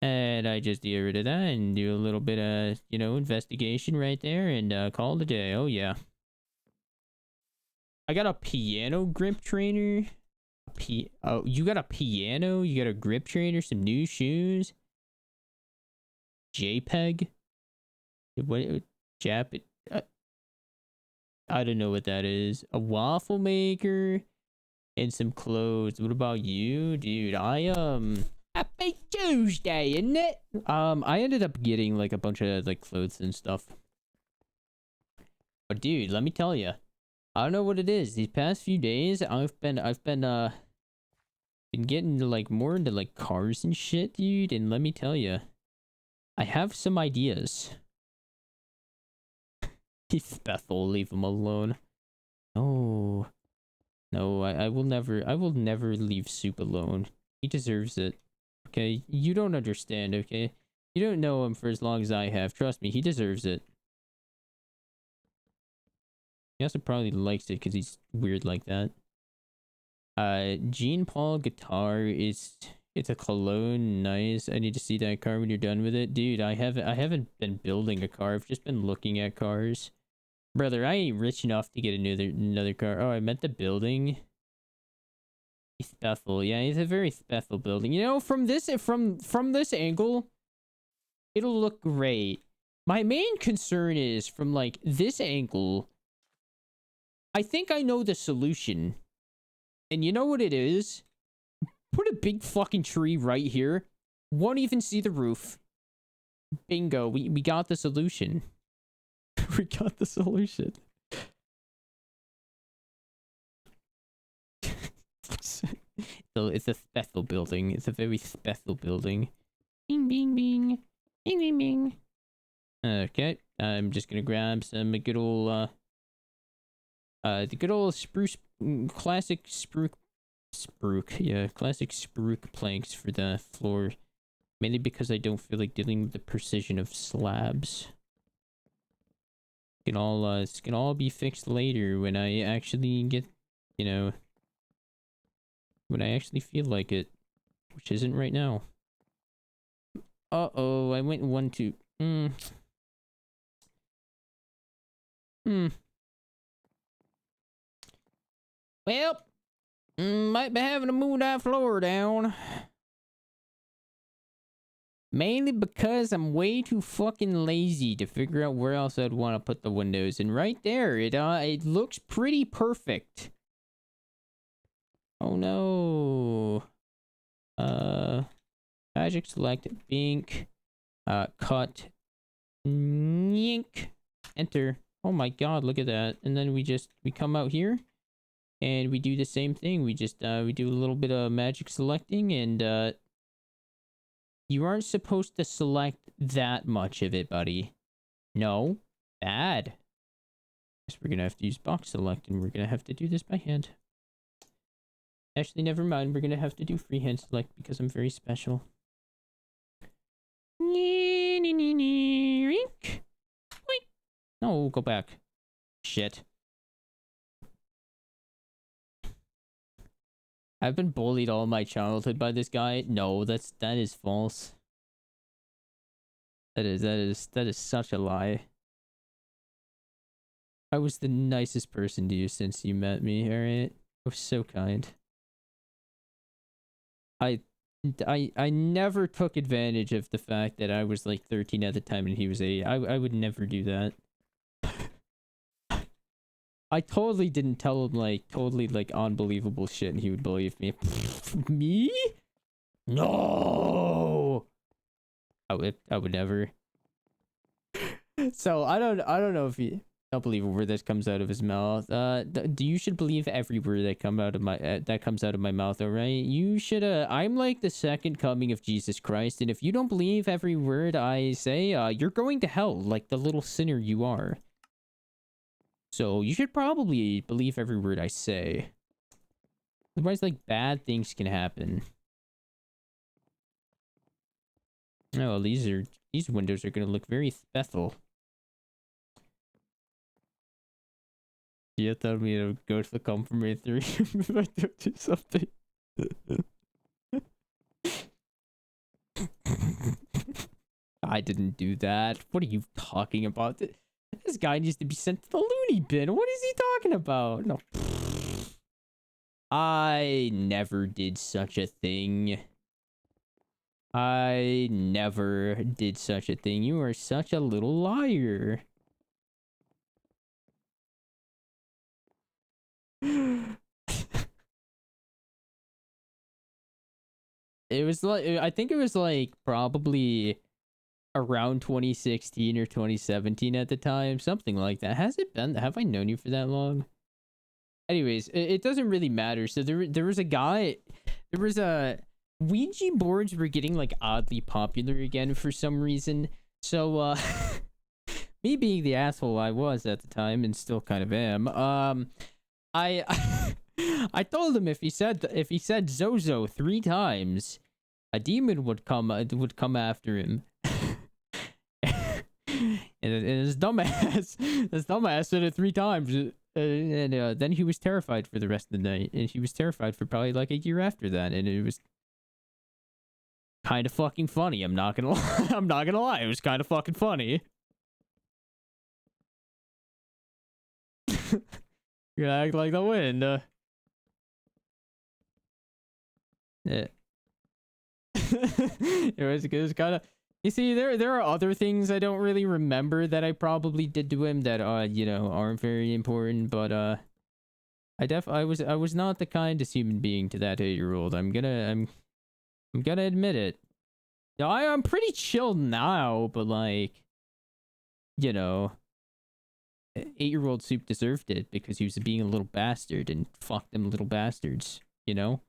And I just get rid of that and do a little bit of, investigation right there and call it a day. Oh yeah. I got a piano grip trainer. Oh, you got a piano? You got a grip trainer? Some new shoes? JPEG? What? Jap? I don't know what that is. A waffle maker and some clothes. What about you, dude? Happy Tuesday, isn't it? I ended up getting like a bunch of like clothes and stuff. But dude, let me tell you, I don't know what it is. These past few days, I've been getting like more into like cars and shit, dude. And let me tell you, I have some ideas. Bethel, leave him alone. Oh. No, I will never leave Soup alone. He deserves it. Okay? You don't understand, okay? You don't know him for as long as I have. Trust me, he deserves it. He also probably likes it because he's weird like that. Jean Paul guitar is... It's a cologne, nice. I need to see that car when you're done with it. Dude, I haven't been building a car. I've just been looking at cars. Brother, I ain't rich enough to get another car. Oh, I meant the building. Bethel, yeah, it's a very Bethel building. You know, from this angle, it'll look great. My main concern is from like this angle. I think I know the solution. And you know what it is? Put a big fucking tree right here. Won't even see the roof. Bingo, we got the solution. We got the solution. So it's a Bethel building. It's a very Bethel building. Bing, bing, bing. Bing, bing, bing. Okay, I'm just gonna grab some good old, the good old spruce, classic spruce, yeah, classic spruce planks for the floor. Mainly because I don't feel like dealing with the precision of slabs. It can all be fixed later when I actually get, when I actually feel like it, which isn't right now. Uh-oh, I went 1, 2. Well, might be having to move that floor down. Mainly because I'm way too fucking lazy to figure out where else I'd want to put the windows. And right there, it looks pretty perfect. Oh no. Magic select Bink. Cut. Yink. Enter. Oh my god, look at that. And then we come out here and we do the same thing. We do a little bit of magic selecting, and you aren't supposed to select that much of it, buddy. No. Bad. Guess we're gonna have to use box select, and we're gonna have to do this by hand. Actually, never mind. We're gonna have to do freehand select because I'm very special. No, go back. Shit. I've been bullied all my childhood by this guy. No, that is false. That is such a lie. I was the nicest person to you since you met me, alright? I was so kind. I never took advantage of the fact that I was like 13 at the time and he was 8. I would never do that. I totally didn't tell him like totally like unbelievable shit and he would believe me. Me? No. I would never. So I don't know if he don't believe a word that comes out of his mouth. You should believe every word that comes out of my mouth, all right? You should I'm like the second coming of Jesus Christ, and if you don't believe every word I say, you're going to hell like the little sinner you are. So you should probably believe every word I say. Otherwise, like, bad things can happen. Oh, well, these windows are gonna look very special. You tell me to go to the confirmatory if I don't do something. I didn't do that. What are you talking about? This guy needs to be sent to the loony bin. What is he talking about? No. I never did such a thing. I never did such a thing. You are such a little liar. It was like, I think it was like probably around 2016 or 2017 at the time, something like that. Has it been? Have I known you for that long? Anyways, it doesn't really matter. So there was a guy, there was a Ouija boards were getting like oddly popular again for some reason. So me being the asshole I was at the time and still kind of am, I I told him if he said Zozo 3 times, a demon would come after him. And his dumbass said it 3 times. And then he was terrified for the rest of the night. And he was terrified for probably like a year after that. And it was kind of fucking funny. I'm not gonna lie. I'm not gonna lie. It was kind of fucking funny. You're gonna act like the wind. Yeah. It was kind of. You see, there are other things I don't really remember that I probably did to him that you know, aren't very important. But I was not the kindest human being to that 8-year-old. I'm gonna admit it. Yeah, I'm pretty chill now, but like, you know, 8-year-old Soup deserved it because he was being a little bastard and fuck them little bastards, you know?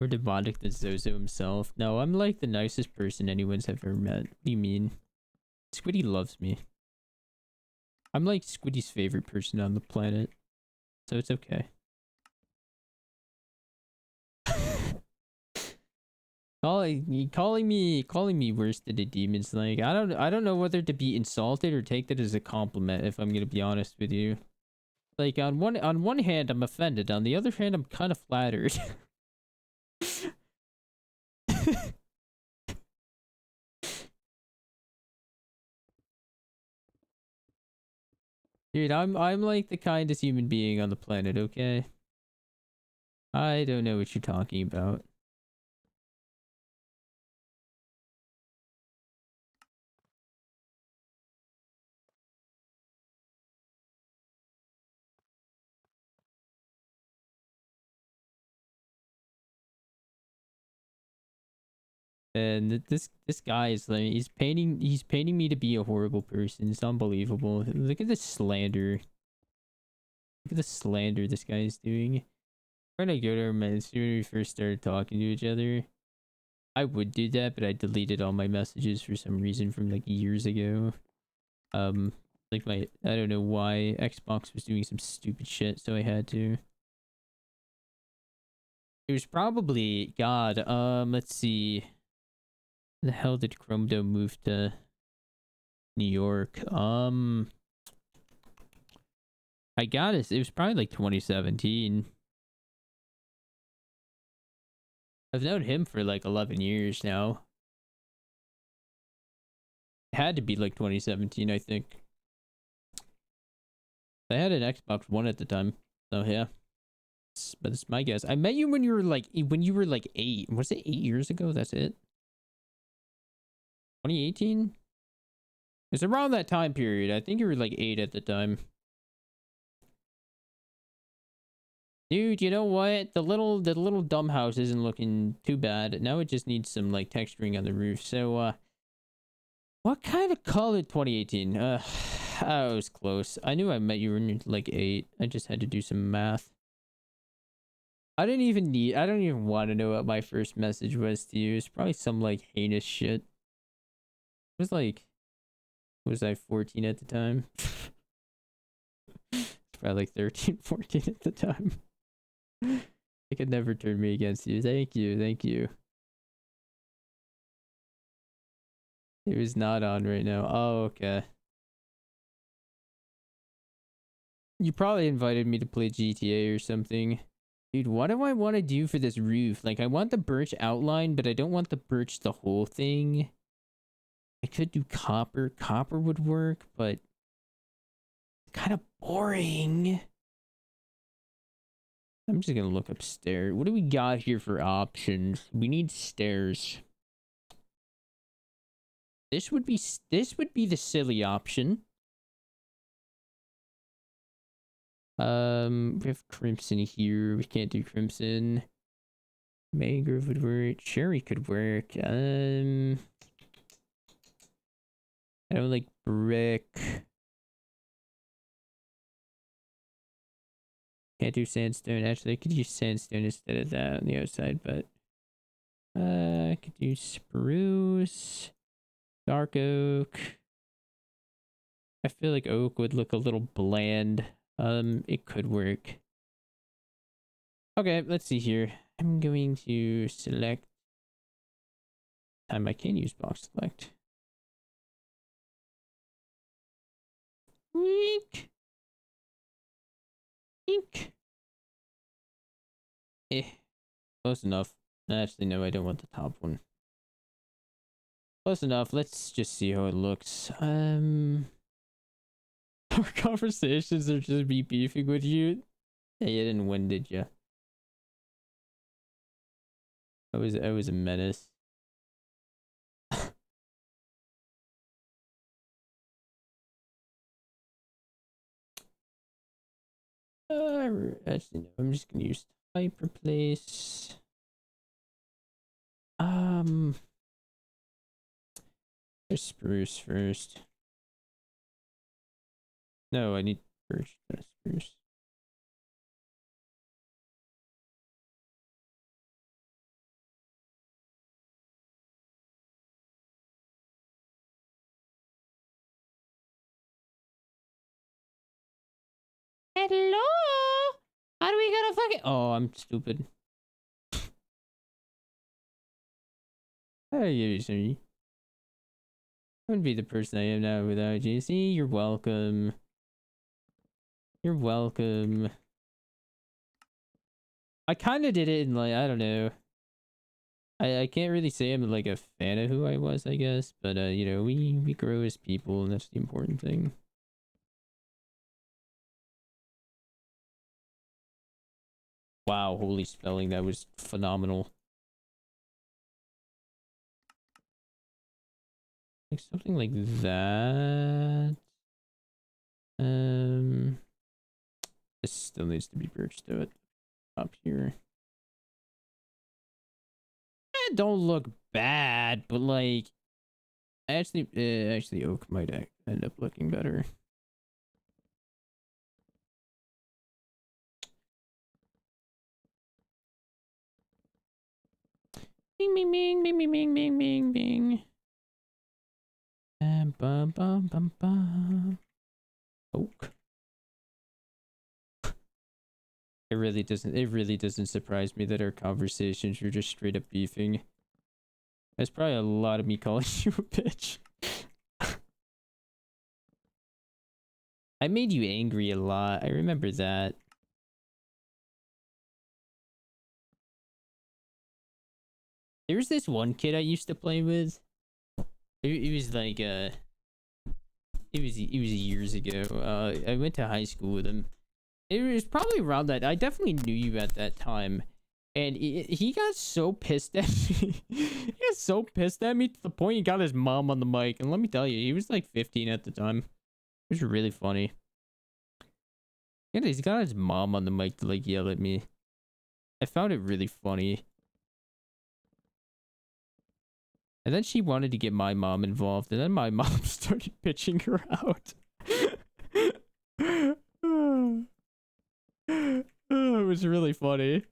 Or demonic than Zozo himself. No, I'm like the nicest person anyone's ever met. What do you mean? Squiddy loves me. I'm like Squiddy's favorite person on the planet. So it's okay. calling me worse than the demons, like I don't know whether to be insulted or take that as a compliment, if I'm gonna be honest with you. Like on one hand I'm offended, on the other hand I'm kind of flattered. Dude, I'm like the kindest human being on the planet, okay? I don't know what you're talking about. And this guy is like he's painting me to be a horrible person. It's unbelievable. Look at the slander. Look at the slander this guy is doing. Trying to go to our message when we first started talking to each other. I would do that, but I deleted all my messages for some reason from like years ago. Like I don't know why Xbox was doing some stupid shit, so I had to. It was probably God. Let's see. The hell did Chrome Dome move to New York? I got it. It was probably like 2017. I've known him for like 11 years now. It had to be like 2017, I think. I had an Xbox One at the time, so yeah. But it's my guess. I met you when you were like 8. Was it 8 years ago? That's it. 2018. It's around that time period. I think you were like 8 at the time. Dude, you know what? The little dumb house isn't looking too bad. Now it just needs some like texturing on the roof. So what kind of color 2018? I was close. I knew I met you when you were like 8. I just had to do some math. I don't even want to know what my first message was to you. It's probably some like heinous shit. It was like, was I 14 at the time? It's probably like 13, 14 at the time. It could never turn me against you. Thank you, thank you. It was not on right now. Oh, okay. You probably invited me to play GTA or something. Dude, what do I want to do for this roof? Like, I want the birch outline, but I don't want the birch the whole thing. I could do copper. Copper would work, but it's kind of boring. I'm just gonna look upstairs. What do we got here for options? We need stairs. This would be the silly option. We have crimson here. We can't do crimson. Mangrove would work. Cherry could work. I don't like brick. Can't do sandstone. Actually, I could use sandstone instead of that on the outside, but I could do spruce, dark oak. I feel like oak would look a little bland. It could work. Okay, let's see here. I'm going to select. Time I can use box select. Eek. Eek. Close enough. Actually, no, I don't want the top one. Close enough. Let's just see how it looks. Our conversations are just me beefing with you. Yeah, you didn't win, did you? I was a menace. Actually, no. I'm just gonna use type replace. There's spruce first. No, I need birch, not spruce. Hello? How do we gonna fucking? Oh, I'm stupid. Hey, sorry. I wouldn't be the person I am now without you. See, you're welcome. You're welcome. I kind of did it in like, I don't know. I can't really say I'm like a fan of who I was, I guess, but you know, we grow as people, and that's the important thing. Wow, holy spelling, that was phenomenal. Like something like that. This still needs to be birched to it. Up here. Don't look bad, but like, actually oak might end up looking better. Bing, bing, bing, bing, bing, bing, bing, bing, bing. And bum, bum, bum, bum. Oak. It really doesn't surprise me that our conversations are just straight up beefing. That's probably a lot of me calling you a bitch. I made you angry a lot. I remember that. There was this one kid I used to play with. It was like it was years ago. I went to high school with him. It was probably around that. I definitely knew you at that time. And he got so pissed at me. He got so pissed at me to the point he got his mom on the mic. And let me tell you, he was like 15 at the time. It was really funny. Yeah, he's got his mom on the mic to like yell at me. I found it really funny. And then she wanted to get my mom involved. And then my mom started pitching her out. It was really funny.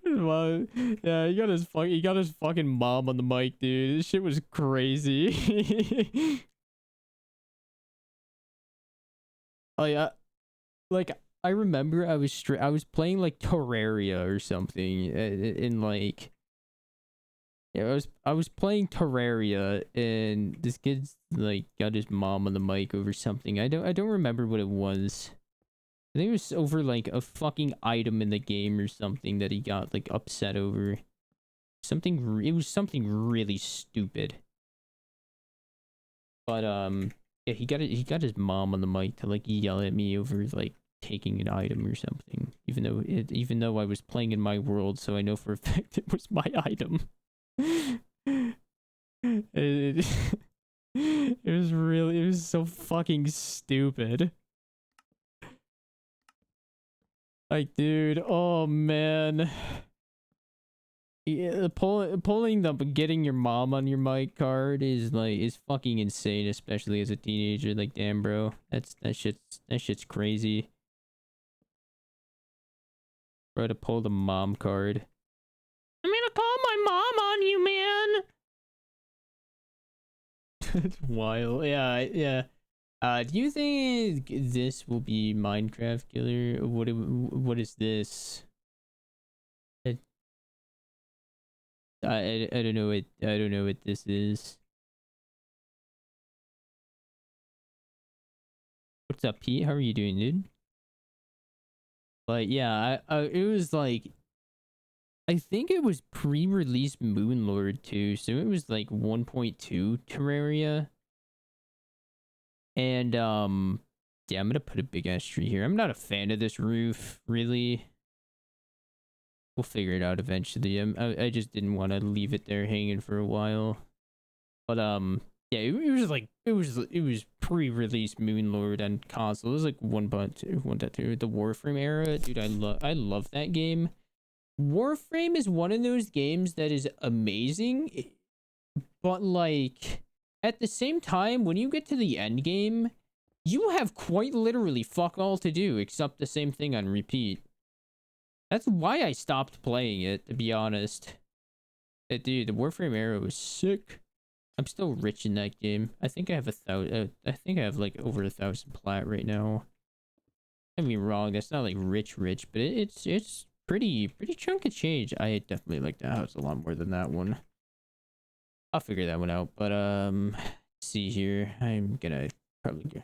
Well, yeah, he got his fucking mom on the mic, dude. This shit was crazy. Oh yeah, like I remember I was playing like Terraria or something, in like, yeah, I was playing Terraria, and this kid's like got his mom on the mic over something. I don't remember what it was. I think it was over like a fucking item in the game or something that he got like upset over. It was something really stupid. But yeah, he got his mom on the mic to like yell at me over like taking an item or something. Even though I was playing in my world, so I know for a fact it was my item. it, it was so fucking stupid. Like, dude, oh man. Yeah, getting your mom on your mic card is fucking insane, especially as a teenager. Like, damn, bro, that shit's crazy. Bro, to pull the mom card. I'm gonna call my mom on you, man. It's wild. Yeah, yeah. Do you think this will be Minecraft Killer? What is this? I don't know what this is. What's up, Pete? How are you doing, dude? But yeah, it was like, I think it was pre-release Moonlord too, so it was like 1.2 Terraria. And yeah, I'm gonna put a big ass tree here. I'm not a fan of this roof, really. We'll figure it out eventually. I just didn't want to leave it there hanging for a while. But yeah, it was pre-release Moonlord on console. It was like 1.2, the Warframe era. Dude, I love that game. Warframe is one of those games that is amazing, but like at the same time, when you get to the end game, you have quite literally fuck all to do except the same thing on repeat. That's why I stopped playing it, to be honest. Dude, the Warframe era was sick. I'm still rich in that game. I think I have I think I have like over 1,000 plat right now. Don't get me wrong, that's not like rich, but it's pretty chunk of change. I definitely like that house a lot more than that one. I'll figure that one out. But let's see here. I'm gonna probably go.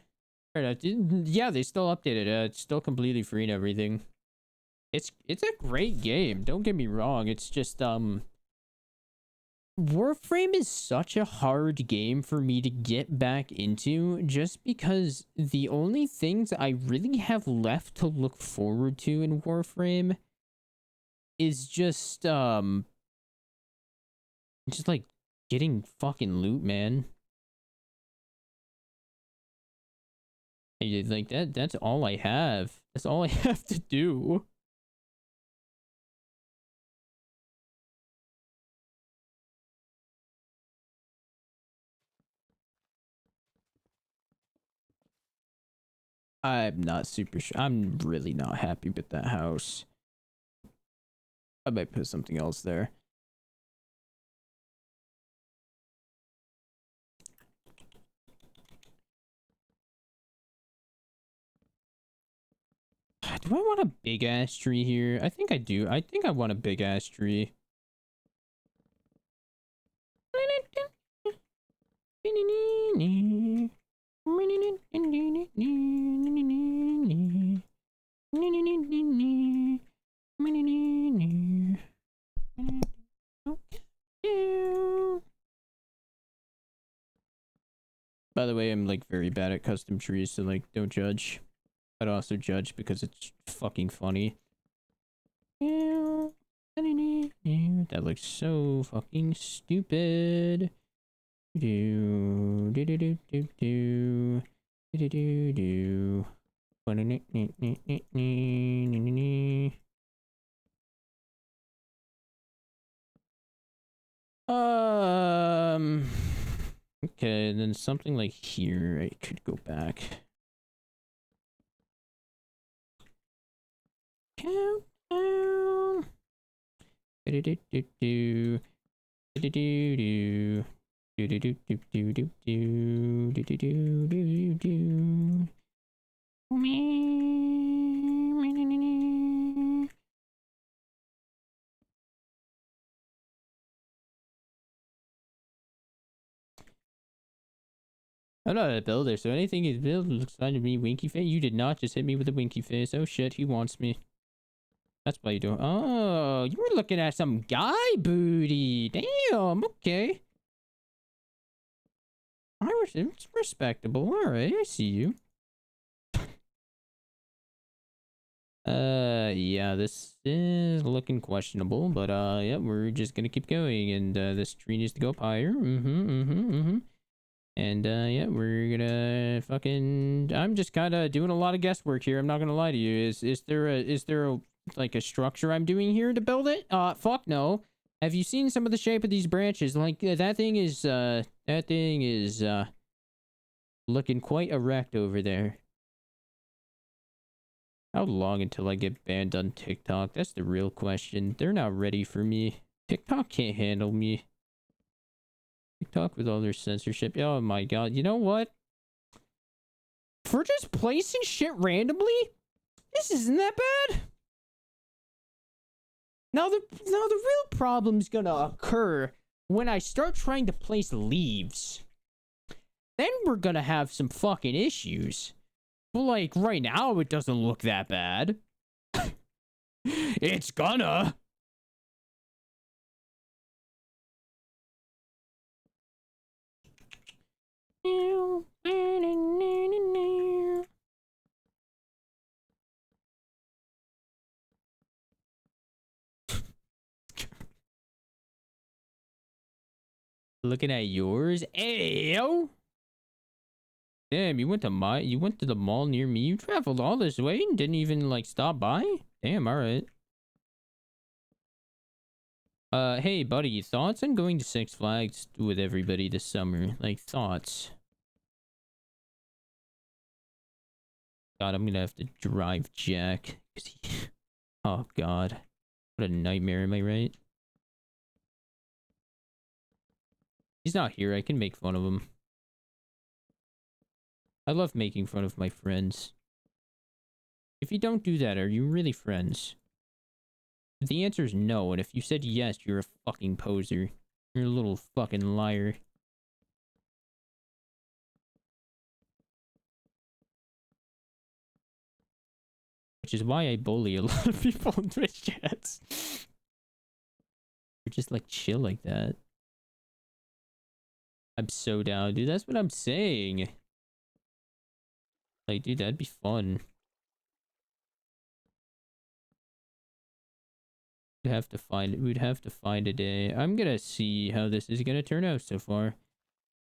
Yeah, they still updated it. It's still completely free and everything. It's a great game. Don't get me wrong. It's just Warframe is such a hard game for me to get back into just because the only things I really have left to look forward to in Warframe is just like getting fucking loot, man. Like that's all I have. That's all I have to do. I'm not super sure. I'm really not happy with that house. I might put something else there. Do I want a big ass tree here? I think I do. I think I want a big ass tree. By the way, I'm like very bad at custom trees, so like don't judge. I'd also judge because it's fucking funny. That looks so fucking stupid. Do do do do do do do do do. Okay, then something like here I could go back. Countdown. Do do do do do do do do do do do do do do do do do do. I'm not a builder, so anything you build looks fine to me. Winky face? You did not just hit me with a winky face. Oh shit, he wants me. That's why you do. Oh, you were looking at some guy booty. Damn, okay. It's respectable. Alright, I see you. Yeah, this is looking questionable, but yeah, we're just gonna keep going, and this tree needs to go up higher. And yeah, we're gonna fucking. I'm just kind of doing a lot of guesswork here. I'm not gonna lie to you. Is there a like a structure I'm doing here to build it? Fuck no. Have you seen some of the shape of these branches? Like that thing is looking quite erect over there. How long until I get banned on TikTok? That's the real question. They're not ready for me. TikTok can't handle me. TikTok with all their censorship. Oh my god. You know what? For just placing shit randomly, this isn't that bad. Now the real problem's gonna occur when I start trying to place leaves. Then we're gonna have some fucking issues. But like right now it doesn't look that bad. It's gonna. Looking at yours? Ayo! Damn, you went to the mall near me. You traveled all this way and didn't even like stop by? Damn, alright. Hey buddy, thoughts on going to Six Flags with everybody this summer? Like thoughts? God, I'm gonna have to drive Jack. Oh god. What a nightmare, am I right? He's not here, I can make fun of him. I love making fun of my friends. If you don't do that, are you really friends? The answer is no, and if you said yes, you're a fucking poser. You're a little fucking liar. Which is why I bully a lot of people in Twitch chats. You're just like chill like that. I'm so down, dude. That's what I'm saying. Like, dude, that'd be fun. We'd have to find a day. I'm gonna see how this is gonna turn out so far.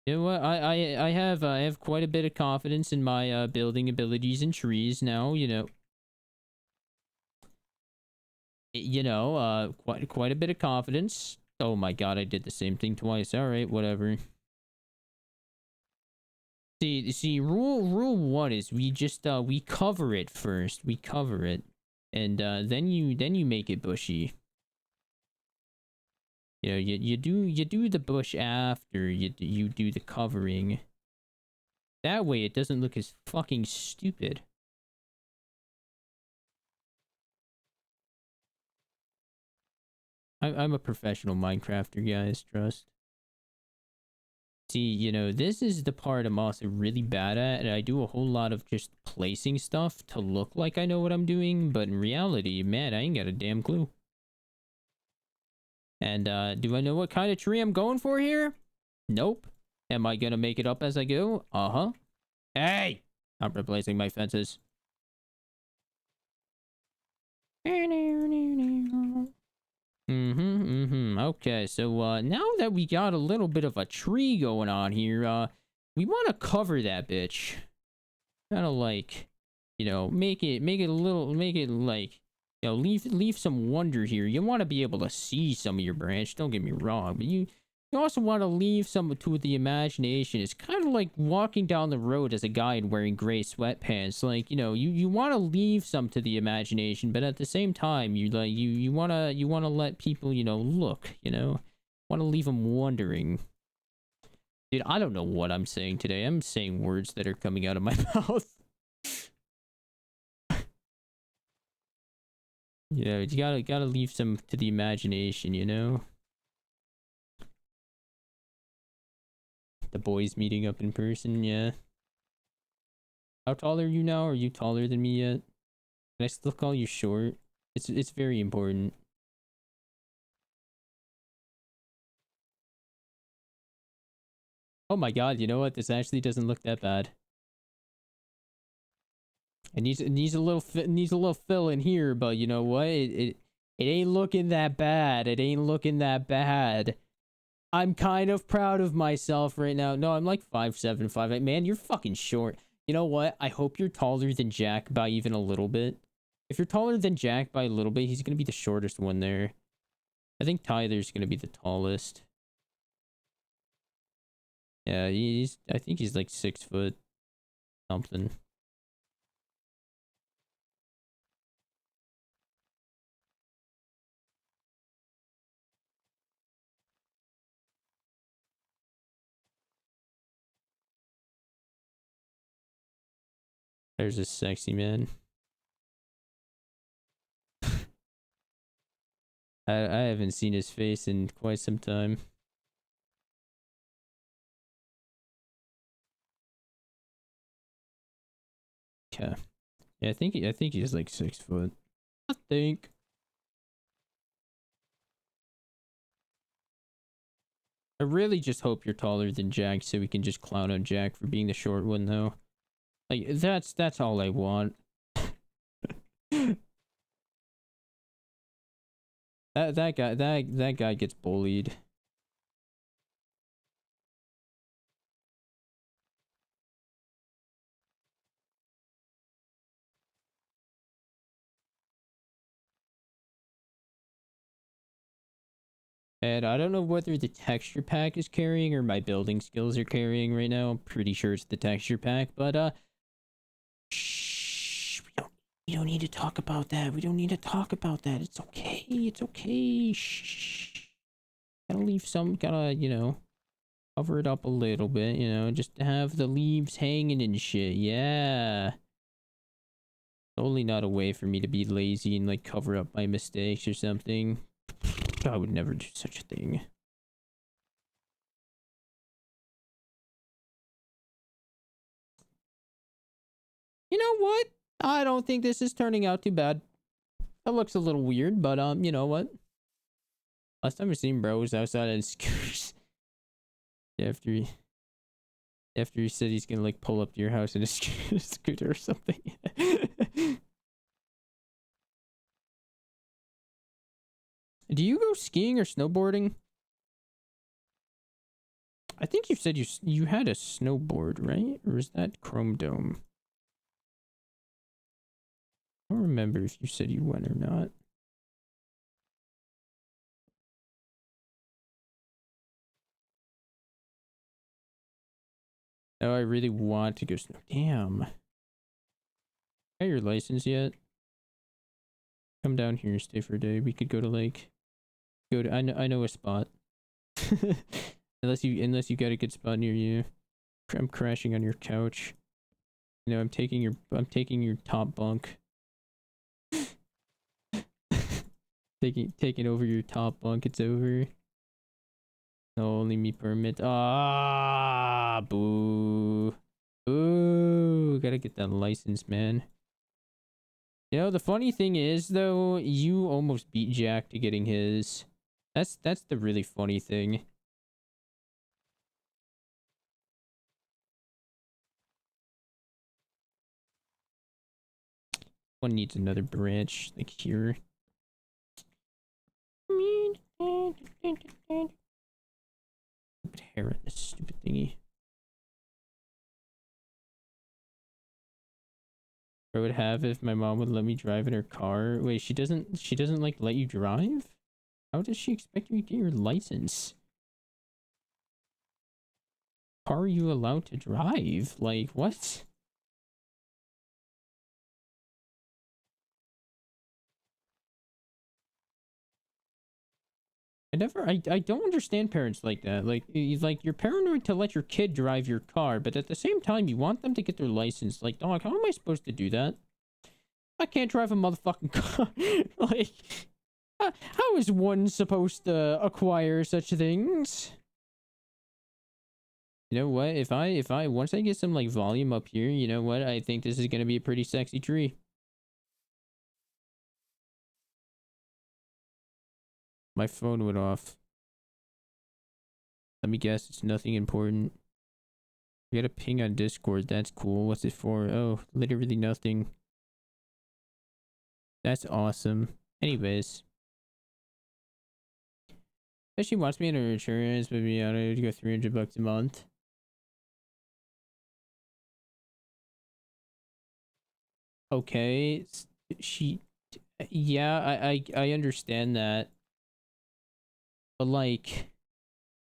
You know what? I have quite a bit of confidence in my building abilities and trees now. Quite a bit of confidence. Oh my god, I did the same thing twice. All right, whatever. See, rule one is we just we cover it first. We cover it, and then you make it bushy. You do the bush after you do the covering. That way it doesn't look as fucking stupid. I'm a professional Minecrafter, guys, trust. See, this is the part I'm also really bad at, and I do a whole lot of just placing stuff to look like I know what I'm doing, but in reality, man, I ain't got a damn clue. And, do I know what kind of tree I'm going for here? Nope. Am I gonna make it up as I go? Uh-huh. Hey! I'm replacing my fences. Okay, so, now that we got a little bit of a tree going on here, we want to cover that bitch. Kind of like, make it like, leave some wonder here. You want to be able to see some of your branch, don't get me wrong, but you also want to leave some to the imagination. It's kind of like walking down the road as a guy wearing gray sweatpants. Like, you want to leave some to the imagination, but at the same time, you want to let people, look, want to leave them wondering. Dude, I don't know what I'm saying today. I'm saying words that are coming out of my mouth. You gotta leave some to the imagination, The boys meeting up in person, yeah. How tall are you now? Are you taller than me yet? Can I still call you short? It's very important. Oh my god, you know what? This actually doesn't look that bad. It needs a little fill in here, but you know what? It ain't looking that bad. It ain't looking that bad. I'm kind of proud of myself right now. No, I'm like 5'7", 5'8". Man, you're fucking short. You know what? I hope you're taller than Jack by even a little bit. If you're taller than Jack by a little bit, he's gonna be the shortest one there. I think Tyler's gonna be the tallest. Yeah, I think he's like 6 foot something. There's a sexy man. I haven't seen his face in quite some time. Okay. Yeah, I think he's like 6 foot. I think. I really just hope you're taller than Jack so we can just clown on Jack for being the short one though. Like that's all I want. That guy gets bullied. And I don't know whether the texture pack is carrying or my building skills are carrying right now. I'm pretty sure it's the texture pack, but shh, we don't need to talk about that. We don't need to talk about that. It's okay. It's okay. Shh. Gotta leave some, cover it up a little bit, just to have the leaves hanging and shit. Yeah. Totally not a way for me to be lazy and like cover up my mistakes or something. I would never do such a thing. You know what? I don't think this is turning out too bad. That looks a little weird, but you know what? Last time I seen bros outside on scooters. After After he said he's gonna like pull up to your house in a scooter or something. Do you go skiing or snowboarding? I think you said you had a snowboard, right? Or is that Chrome Dome? I don't remember if you said you went or not. Oh, I really want to go snow. Damn. Got your license yet? Come down here and stay for a day. We could go to like I know a spot. unless you got a good spot near you. I'm crashing on your couch. You know, I'm taking your top bunk. taking over your top bunk. It's over. No, only me permit. Ah, boo. Ooh, gotta get that license, man. You know, the funny thing is, though, you almost beat Jack to getting his. That's the really funny thing. One needs another branch, like here. Put hair in this stupid thingy. I would have if my mom would let me drive in her car. Wait, she doesn't like let you drive? How does she expect you to get your license? Car are you allowed to drive? Like, what? I don't understand parents like that. Like, you're paranoid to let your kid drive your car, but at the same time, you want them to get their license. Like, dog, how am I supposed to do that? I can't drive a motherfucking car. Like, how is one supposed to acquire such things? You know what? If I once I get some like volume up here, you know what? I think this is gonna be a pretty sexy tree. My phone went off. Let me guess, it's nothing important. I got a ping on Discord. That's cool. What's it for? Oh, literally nothing. That's awesome. Anyways. If she wants me in her insurance, maybe I would go $300 a month. Okay. Yeah, I understand that. But like,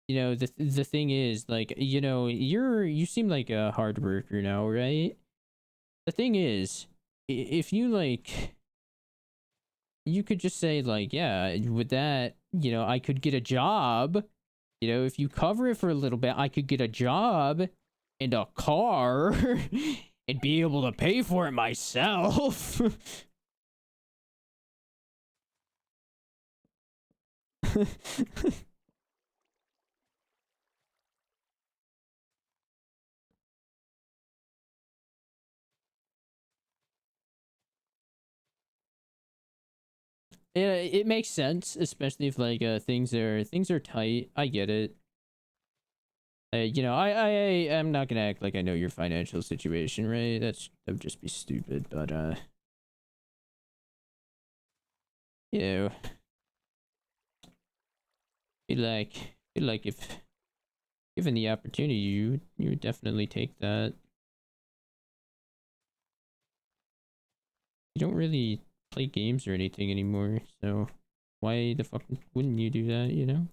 you know, the thing is, like, you know, you seem like a hard worker now, right? The thing is, if you like, you could just say like, yeah, with that, you know, I could get a job. You know, if you cover it for a little bit, I could get a job and a car and be able to pay for it myself. Yeah, it makes sense, especially if like things are tight. I get it. You know, I'm not gonna act like I know your financial situation, right? That would just be stupid. But you know, feel like if given the opportunity, you would definitely take that. You don't really play games or anything anymore, so why the fuck wouldn't you do that? You know.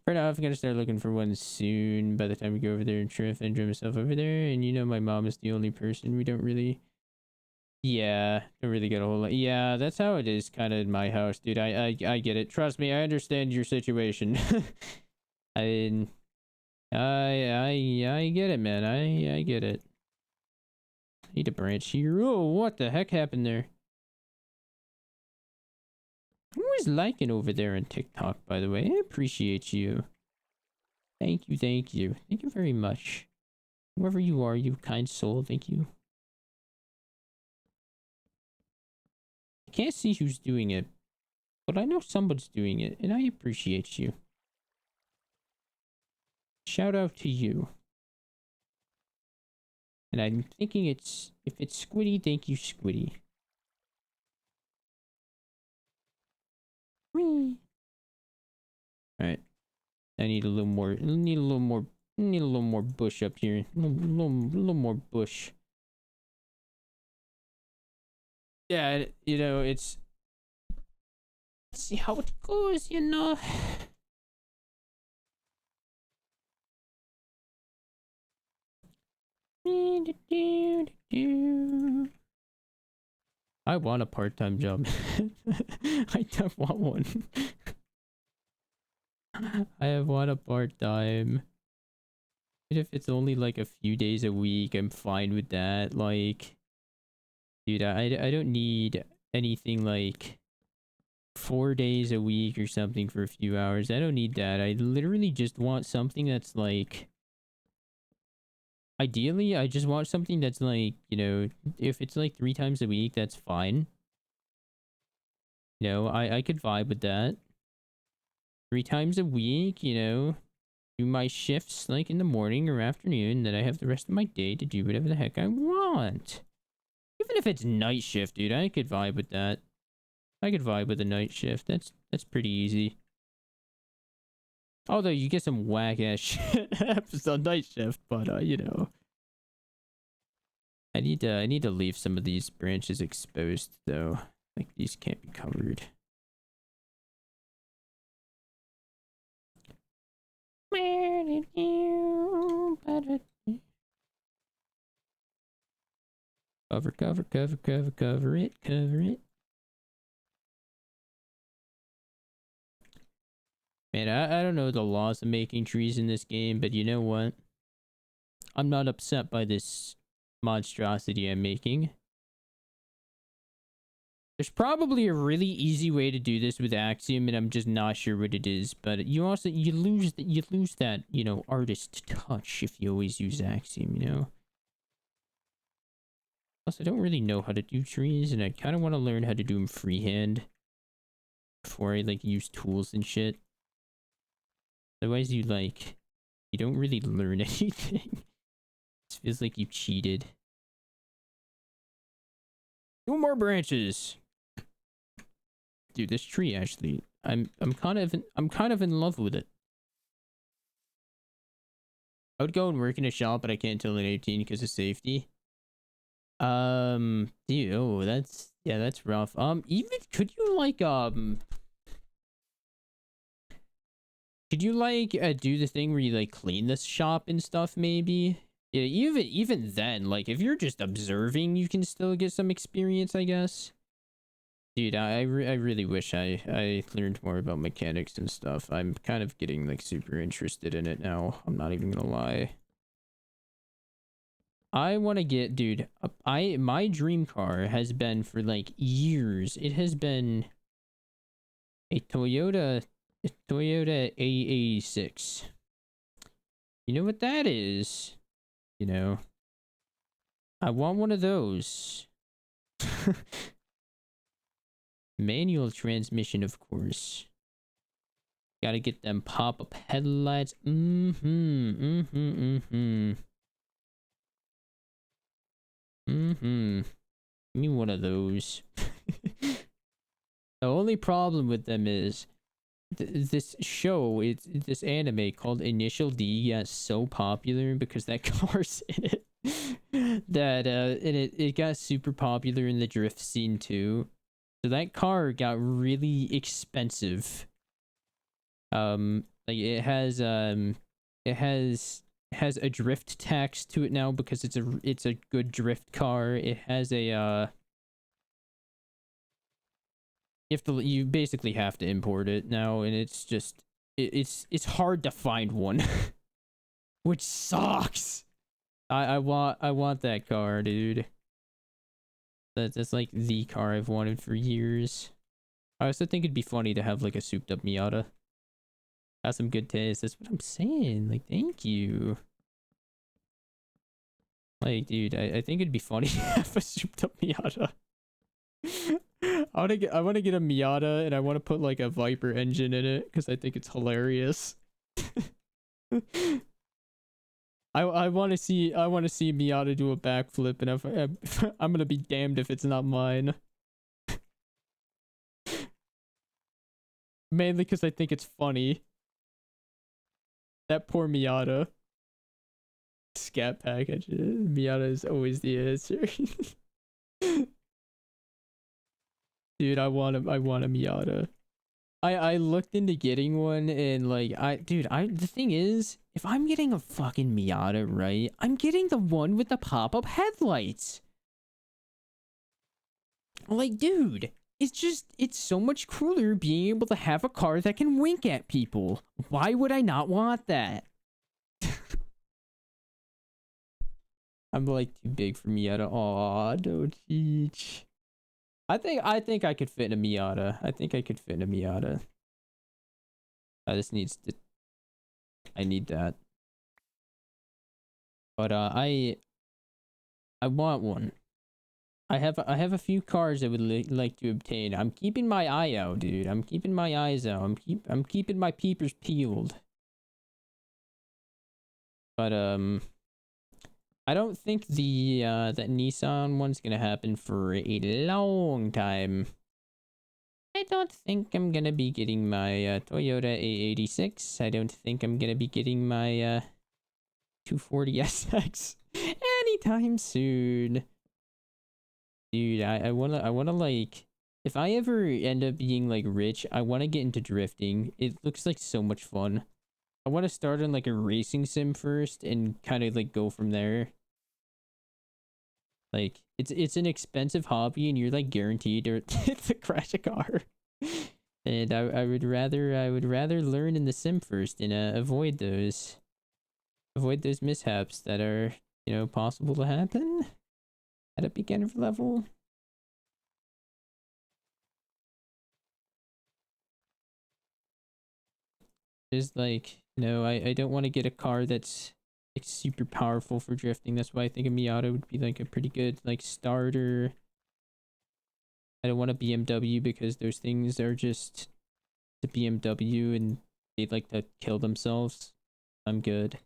Right now, I'm gonna start looking for one soon. By the time we go over there and try to find myself over there, and you know, my mom is the only person we don't really. Yeah, don't really get a whole lot. Yeah, that's how it is, kind of in my house, dude. I get it. Trust me, I understand your situation. I I get it, man. I get it. I need a branch here. Oh, what the heck happened there? Who is liking over there on TikTok, by the way? I appreciate you. Thank you, thank you. Thank you very much. Whoever you are, you kind soul, thank you. I can't see who's doing it, but I know somebody's doing it, and I appreciate you. Shout out to you. And I'm thinking if it's Squiddy, thank you, Squiddy. Whee! Alright. I need a little more, need a little more bush up here. A little more bush. Yeah, you know, it's... Let's see how it goes, you know. I want a part-time job. I don't want one. I want a part-time. If it's only like a few days a week, I'm fine with that. Like, dude, I don't need anything like 4 days a week or something for a few hours. I don't need that. I literally just want something that's like... Ideally, I just want something that's like, you know, if it's like 3 times a week, that's fine. You know, I could vibe with that. 3 times a week, you know, do my shifts like in the morning or afternoon, then I have the rest of my day to do whatever the heck I want. Even if it's night shift, dude, I could vibe with that. I could vibe with a night shift. That's pretty easy. Although you get some whack ass shit happens on night shift, but you know. I need to leave some of these branches exposed though. Like these can't be covered. Where did you cover it. Man, I don't know the laws of making trees in this game, but you know what? I'm not upset by this monstrosity I'm making. There's probably a really easy way to do this with Axiom, and I'm just not sure what it is. But you lose that, you know, artist touch if you always use Axiom, you know. Plus, I don't really know how to do trees, and I kind of want to learn how to do them freehand before I like use tools and shit. Otherwise, you don't really learn anything. It feels like you cheated. 2 more branches. Dude, this tree actually, I'm kind of in love with it. I would go and work in a shop, but I can't until I'm 18 because of safety. Dude, oh, that's rough. Even could you do the thing where you like clean the shop and stuff maybe? Yeah, even then, like if you're just observing, you can still get some experience, I guess. Dude, I really wish I learned more about mechanics and stuff. I'm kind of getting like super interested in it now. I'm not even gonna lie. I want to get, dude, my dream car has been for like years. It has been a Toyota A86. You know what that is? You know, I want one of those. Manual transmission, of course. Gotta get them pop-up headlights. Give me one of those. The only problem with them is this anime called Initial D got so popular because that car's in it that and it got super popular in the drift scene too. So that car got really expensive. Like it has a drift tax to it now because it's a good drift car. It has a you basically have to import it now, and it's just it's hard to find one. Which sucks. I want that car, dude. That's like the car I've wanted for years. I also think it'd be funny to have like a souped up Miata. Got some good taste. That's what I'm saying. Like, thank you. Like, dude, I think it'd be funny to have a souped up Miata. I want to get a Miata, and I want to put like a Viper engine in it because I think it's hilarious. I want to see Miata do a backflip, and if I'm gonna be damned if it's not mine. Mainly because I think it's funny. That poor Miata. Scat package. Miata is always the answer. Dude, I want a Miata. I looked into getting one, and like the thing is, if I'm getting a fucking Miata, right, I'm getting the one with the pop-up headlights. Like, dude, it's so much cooler being able to have a car that can wink at people. Why would I not want that? I'm like too big for Miata. Aw, don't teach. I think I could fit in a Miata. I think I could fit in a Miata. This needs to. I need that. But I want one. I have a few cars I would like to obtain. I'm keeping my eye out, dude. I'm keeping my eyes out. I'm keeping my peepers peeled. But I don't think the that Nissan one's gonna happen for a long time. I don't think I'm gonna be getting my Toyota A86. I don't think I'm gonna be getting my 240SX anytime soon. Dude, I wanna like, if I ever end up being like rich, I wanna get into drifting. It looks like so much fun. I wanna start on like a racing sim first and kind of like go from there. Like, it's an expensive hobby, and you're like guaranteed to crash a car. And I would rather learn in the sim first and avoid those mishaps that are, you know, possible to happen at a beginner level. Just like, you know, I don't want to get a car that's like super powerful for drifting. That's why I think a Miata would be like a pretty good like starter. I don't want a BMW because those things are just the BMW and they like to kill themselves. I'm good.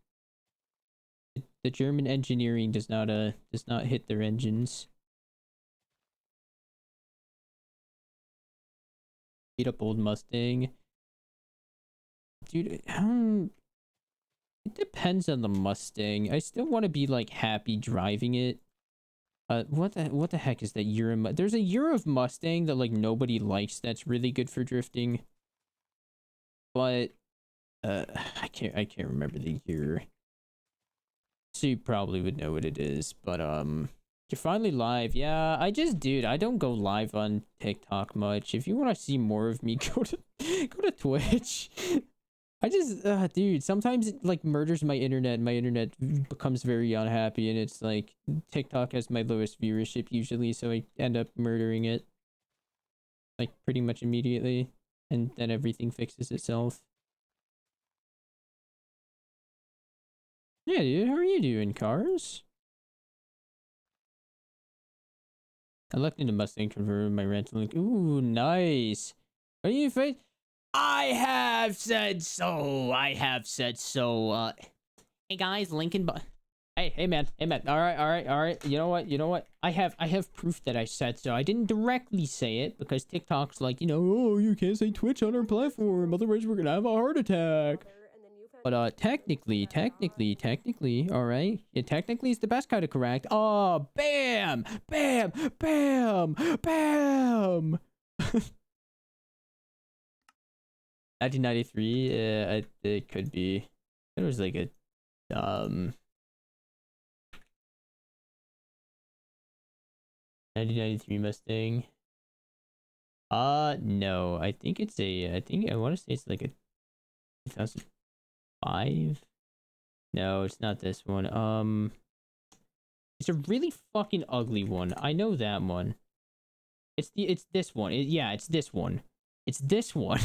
The German engineering does not hit their engines. Beat up old Mustang. Dude, it depends on the Mustang. I still want to be like happy driving it. What the heck is that Euro? There's a year of Mustang that like nobody likes. That's really good for drifting. But I can't remember the year. So you probably would know what it is. But you're finally live. Yeah, dude, I don't go live on TikTok much. If you want to see more of me, go to Twitch. I just, dude, sometimes it like murders my internet. My internet becomes very unhappy, and it's like TikTok has my lowest viewership usually, so I end up murdering it like pretty much immediately, and then everything fixes itself. Yeah, dude, how are you doing, Cars? I looked into Mustang converter my rental. Like, ooh, nice. Are you afraid? I have said so. I have said so. Hey guys, Lincoln. Hey man. All right. You know what? I have proof that I said so. I didn't directly say it because TikTok's like, you know, oh, you can't say Twitch on our platform, otherwise we're gonna have a heart attack. But technically, all right. It technically is the best kind of correct. Oh, bam. 1993, it could be. It was like a 1993 Mustang. No, I think I want to say it's like a 2005. No, it's not this one. It's a really fucking ugly one. I know that one. It's this one. Yeah, it's this one. It's this one.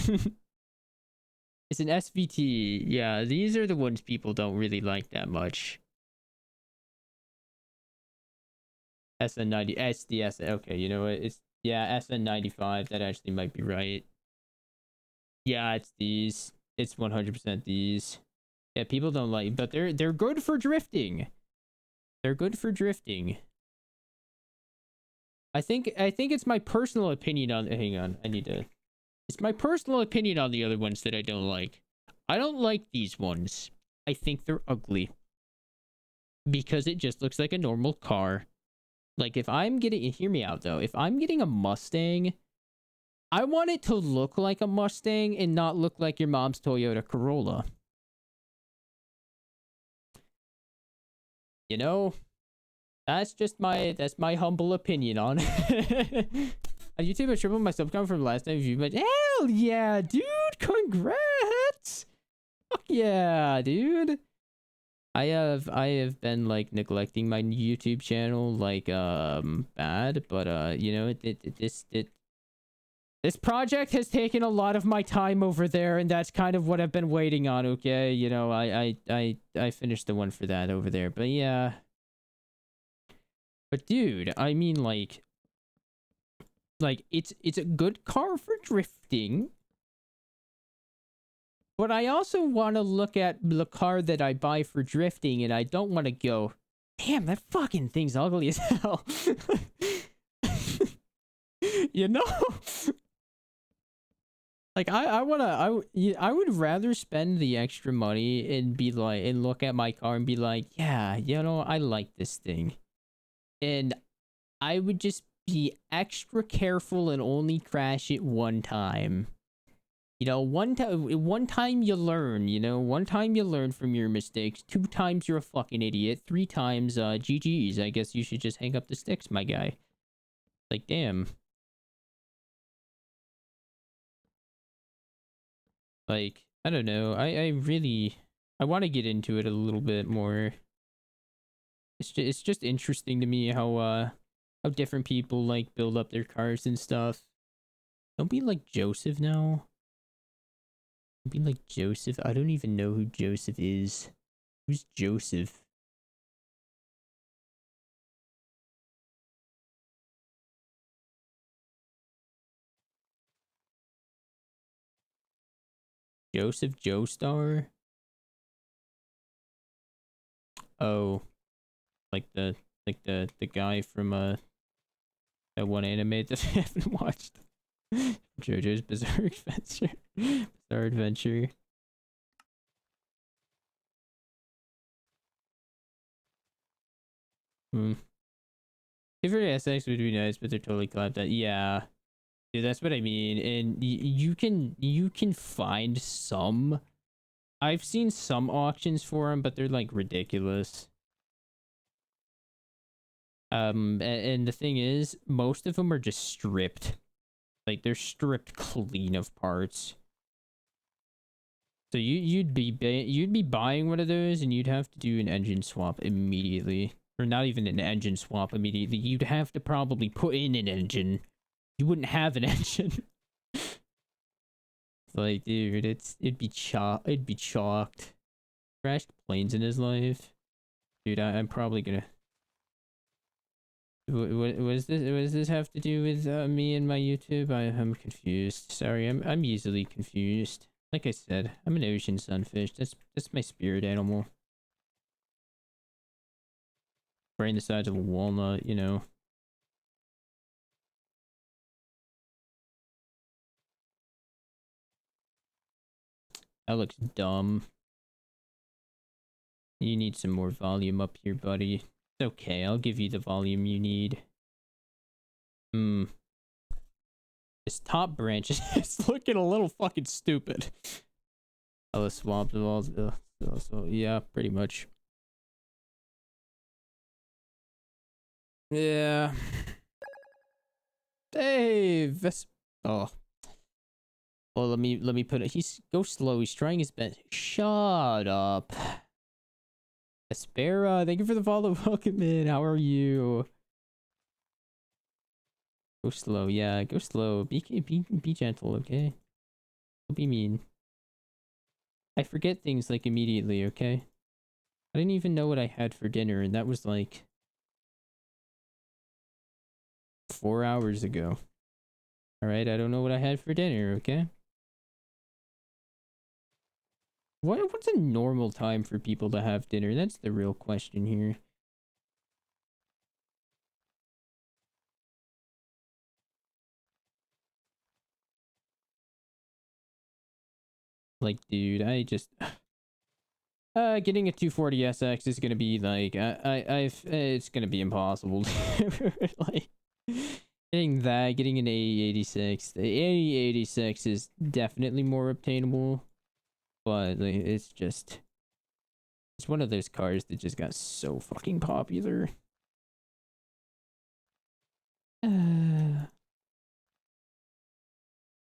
It's an SVT. Yeah, these are the ones people don't really like that much. SN90, SDS. Okay, you know what? Yeah, SN95. That actually might be right. Yeah, it's these. It's 100% these. Yeah, people don't like, but they're good for drifting. They're good for drifting. I think it's my personal opinion on. Hang on, I need to. It's my personal opinion on the other ones that I don't like. I don't like these ones. I think they're ugly because it just looks like a normal car. Like if I'm getting, hear me out though. If I'm getting a Mustang, I want it to look like a Mustang and not look like your mom's Toyota Corolla. You know, that's my humble opinion on it. On YouTube, I tripled my subcon from last time view, but hell yeah, dude! Congrats! Fuck yeah, dude! I have been like neglecting my YouTube channel like bad, but you know this project has taken a lot of my time over there, and that's kind of what I've been waiting on. Okay, you know I finished the one for that over there, but yeah. But dude, I mean like it's a good car for drifting. But I also want to look at the car that I buy for drifting, and I don't want to go, damn, that fucking thing's ugly as hell. You know? Like I would rather spend the extra money and be like and look at my car and be like, yeah, you know, I like this thing. And I would just be extra careful and only crash it one time. You know, one time you learn, you know, one time you learn from your mistakes, two times you're a fucking idiot, three times GG's. I guess you should just hang up the sticks, my guy. Like, damn. Like, I don't know. I really I want to get into it a little bit more. It's just interesting to me how different people like build up their cars and stuff. Don't be like Joseph now. Don't be like Joseph. I don't even know who Joseph is. Who's Joseph? Joseph Joestar? Oh, like the guy from that one anime that I haven't watched. JoJo's Bizarre Adventure. Bizarre Adventure. Hmm. Favorite SX would be nice, but they're totally clapped at. Yeah. Dude, that's what I mean. And you can find some. I've seen some auctions for them, but they're like ridiculous. And the thing is, most of them are just stripped. Like they're stripped clean of parts. So you'd be buying one of those, and you'd have to do an engine swap immediately, or not even an engine swap immediately. You'd have to probably put in an engine. You wouldn't have an engine. Like, dude, it'd be chalked. Crashed planes in his life, dude. I'm probably gonna. What does this have to do with me and my YouTube? I'm confused. Sorry, I'm easily confused. Like I said, I'm an ocean sunfish. That's my spirit animal. Brain the size of a walnut, you know. That looks dumb. You need some more volume up here, buddy. It's okay, I'll give you the volume you need. This top branch is looking a little fucking stupid. Oh, the swamp walls. So yeah, pretty much. Yeah. Dave. Oh. Well, let me put it. Go slow. He's trying his best. Shut up. Aspera, thank you for the follow. Welcome in. How are you? Go slow. Yeah, go slow. Be gentle, okay? Don't be mean. I forget things like immediately, okay? I didn't even know what I had for dinner, and that was like 4 hours ago. All right, I don't know what I had for dinner, okay? What's a normal time for people to have dinner? That's the real question here. Like, dude, I just getting a 240SX is gonna be like it's gonna be impossible. Like getting an A86. The A86 is definitely more obtainable, but like, it's one of those cars that just got so fucking popular. I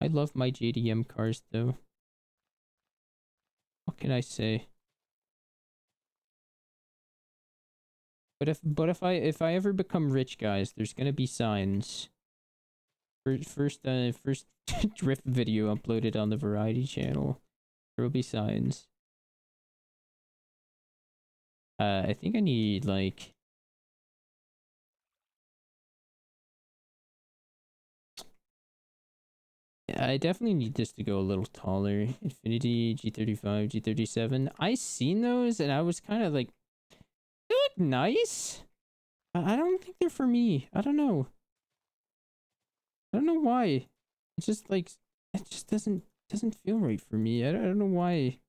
love my JDM cars though. What can I say? But if I ever become rich, guys, there's gonna be signs. First drift video uploaded on the Variety channel. There will be signs. I think I need like I definitely need this to go a little taller. Infinity, G35, G37. I seen those and I was kind of like, they look nice. I don't think they're for me. I don't know. I don't know why. It's just like it just doesn't feel right for me. I don't know why.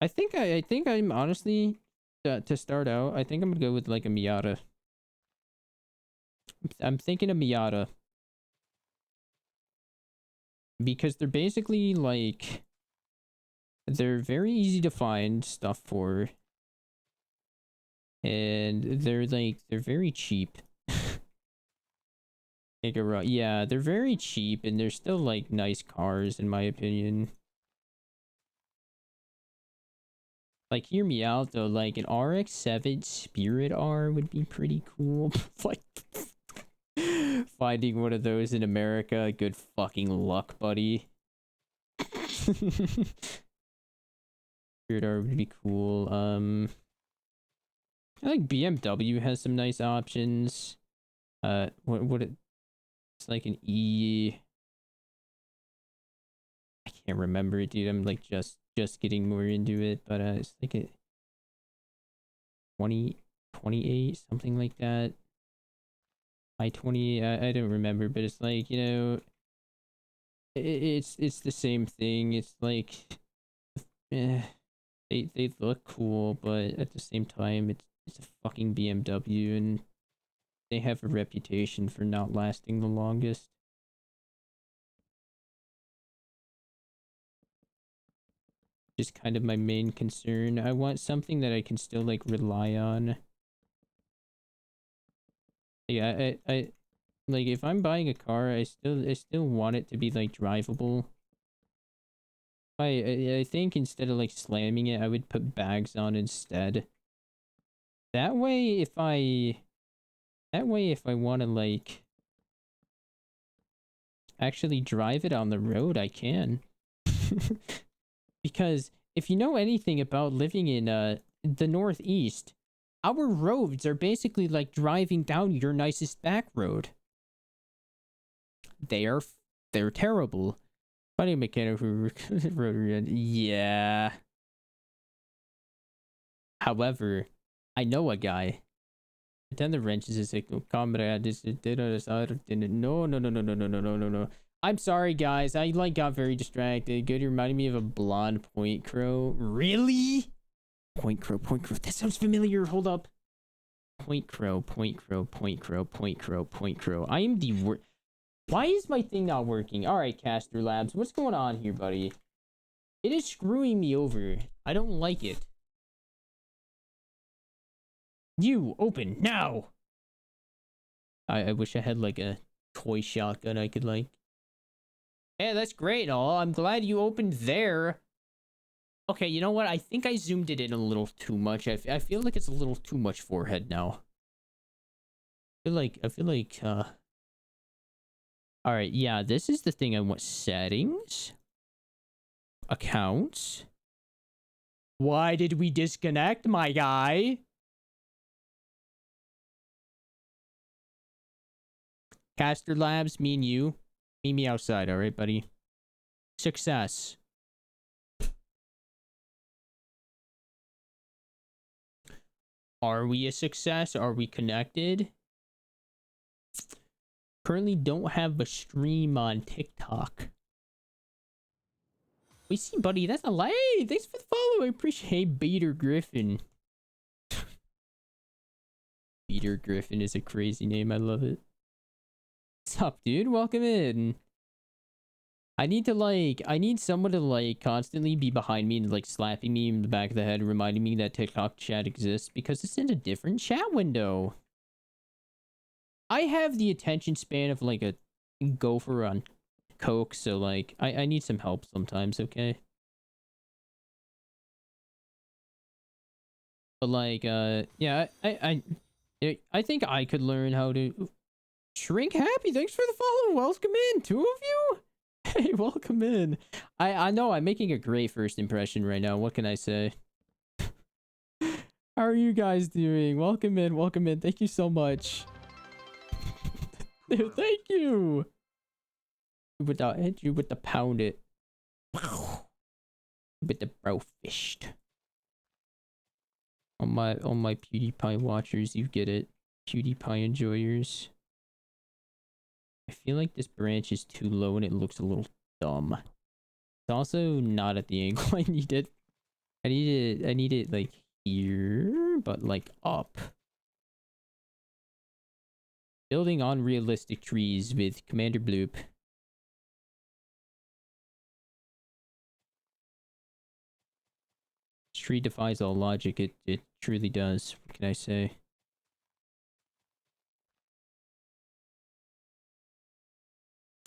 I think I'm honestly to start out. I think I'm gonna go with like a Miata. I'm thinking a Miata because they're basically like they're very easy to find stuff for, and they're very cheap. Yeah, they're very cheap, and they're still like nice cars in my opinion. Like, hear me out though. Like an RX-7 Spirit R would be pretty cool. Like, finding one of those in America, good fucking luck, buddy. Spirit R would be cool. I think BMW has some nice options. It's like an E. I can't remember it, dude. I'm like just getting more into it, but it's like a 28, something like that. I-20, I don't remember, but it's like, you know, it's the same thing. It's like, eh, they look cool, but at the same time, it's a fucking BMW, and they have a reputation for not lasting the longest. Just kind of my main concern. I want something that I can still like rely on. Yeah, I like if I'm buying a car, I still want it to be like drivable. I think instead of like slamming it, I would put bags on instead. That way if I want to like actually drive it on the road, I can. Because if you know anything about living in the Northeast, our roads are basically like driving down your nicest back road. They're terrible. Funny mechanic who rotary end. Yeah. However, I know a guy. Pretend the wrenches is like, oh, comrade, this no. I'm sorry, guys. I like got very distracted. Good, you reminded me of a blonde point crow. Really? Point crow. That sounds familiar. Hold up. Point crow. I am the worst. Why is my thing not working? All right, Caster Labs. What's going on here, buddy? It is screwing me over. I don't like it. You, open, now! I wish I had, like, a toy shotgun I could, like... Hey, that's great and all. I'm glad you opened there. Okay, you know what? I think I zoomed it in a little too much. I feel like it's a little too much forehead now. I feel like, Alright, yeah, this is the thing I want. Settings. Accounts. Why did we disconnect, my guy? Caster Labs, me and you. Meet me outside, alright, buddy? Success. Are we a success? Are we connected? Currently don't have a stream on TikTok. We see, buddy. That's a lie. Thanks for the follow. I appreciate Bader Griffin. Bader Griffin is a crazy name. I love it. What's up, dude? Welcome in. I need someone to like constantly be behind me and like slapping me in the back of the head, reminding me that TikTok chat exists because it's in a different chat window. I have the attention span of like a gopher on coke, so like I need some help sometimes, okay? But like yeah, I think I could learn how to Shrink Happy. Thanks for the follow. Welcome in, two of you. Hey, welcome in. I know I'm making a great first impression right now. What can I say? How are you guys doing? Welcome in, welcome in. Thank you so much. Dude, thank you. With the hit you with the pound it. With the bro fished. On my PewDiePie watchers, you get it. PewDiePie enjoyers. I feel like this branch is too low and it looks a little dumb. It's also not at the angle I need it. I need it like here, but like up. Building on realistic trees with Commander Bloop. This tree defies all logic. It truly does. What can I say?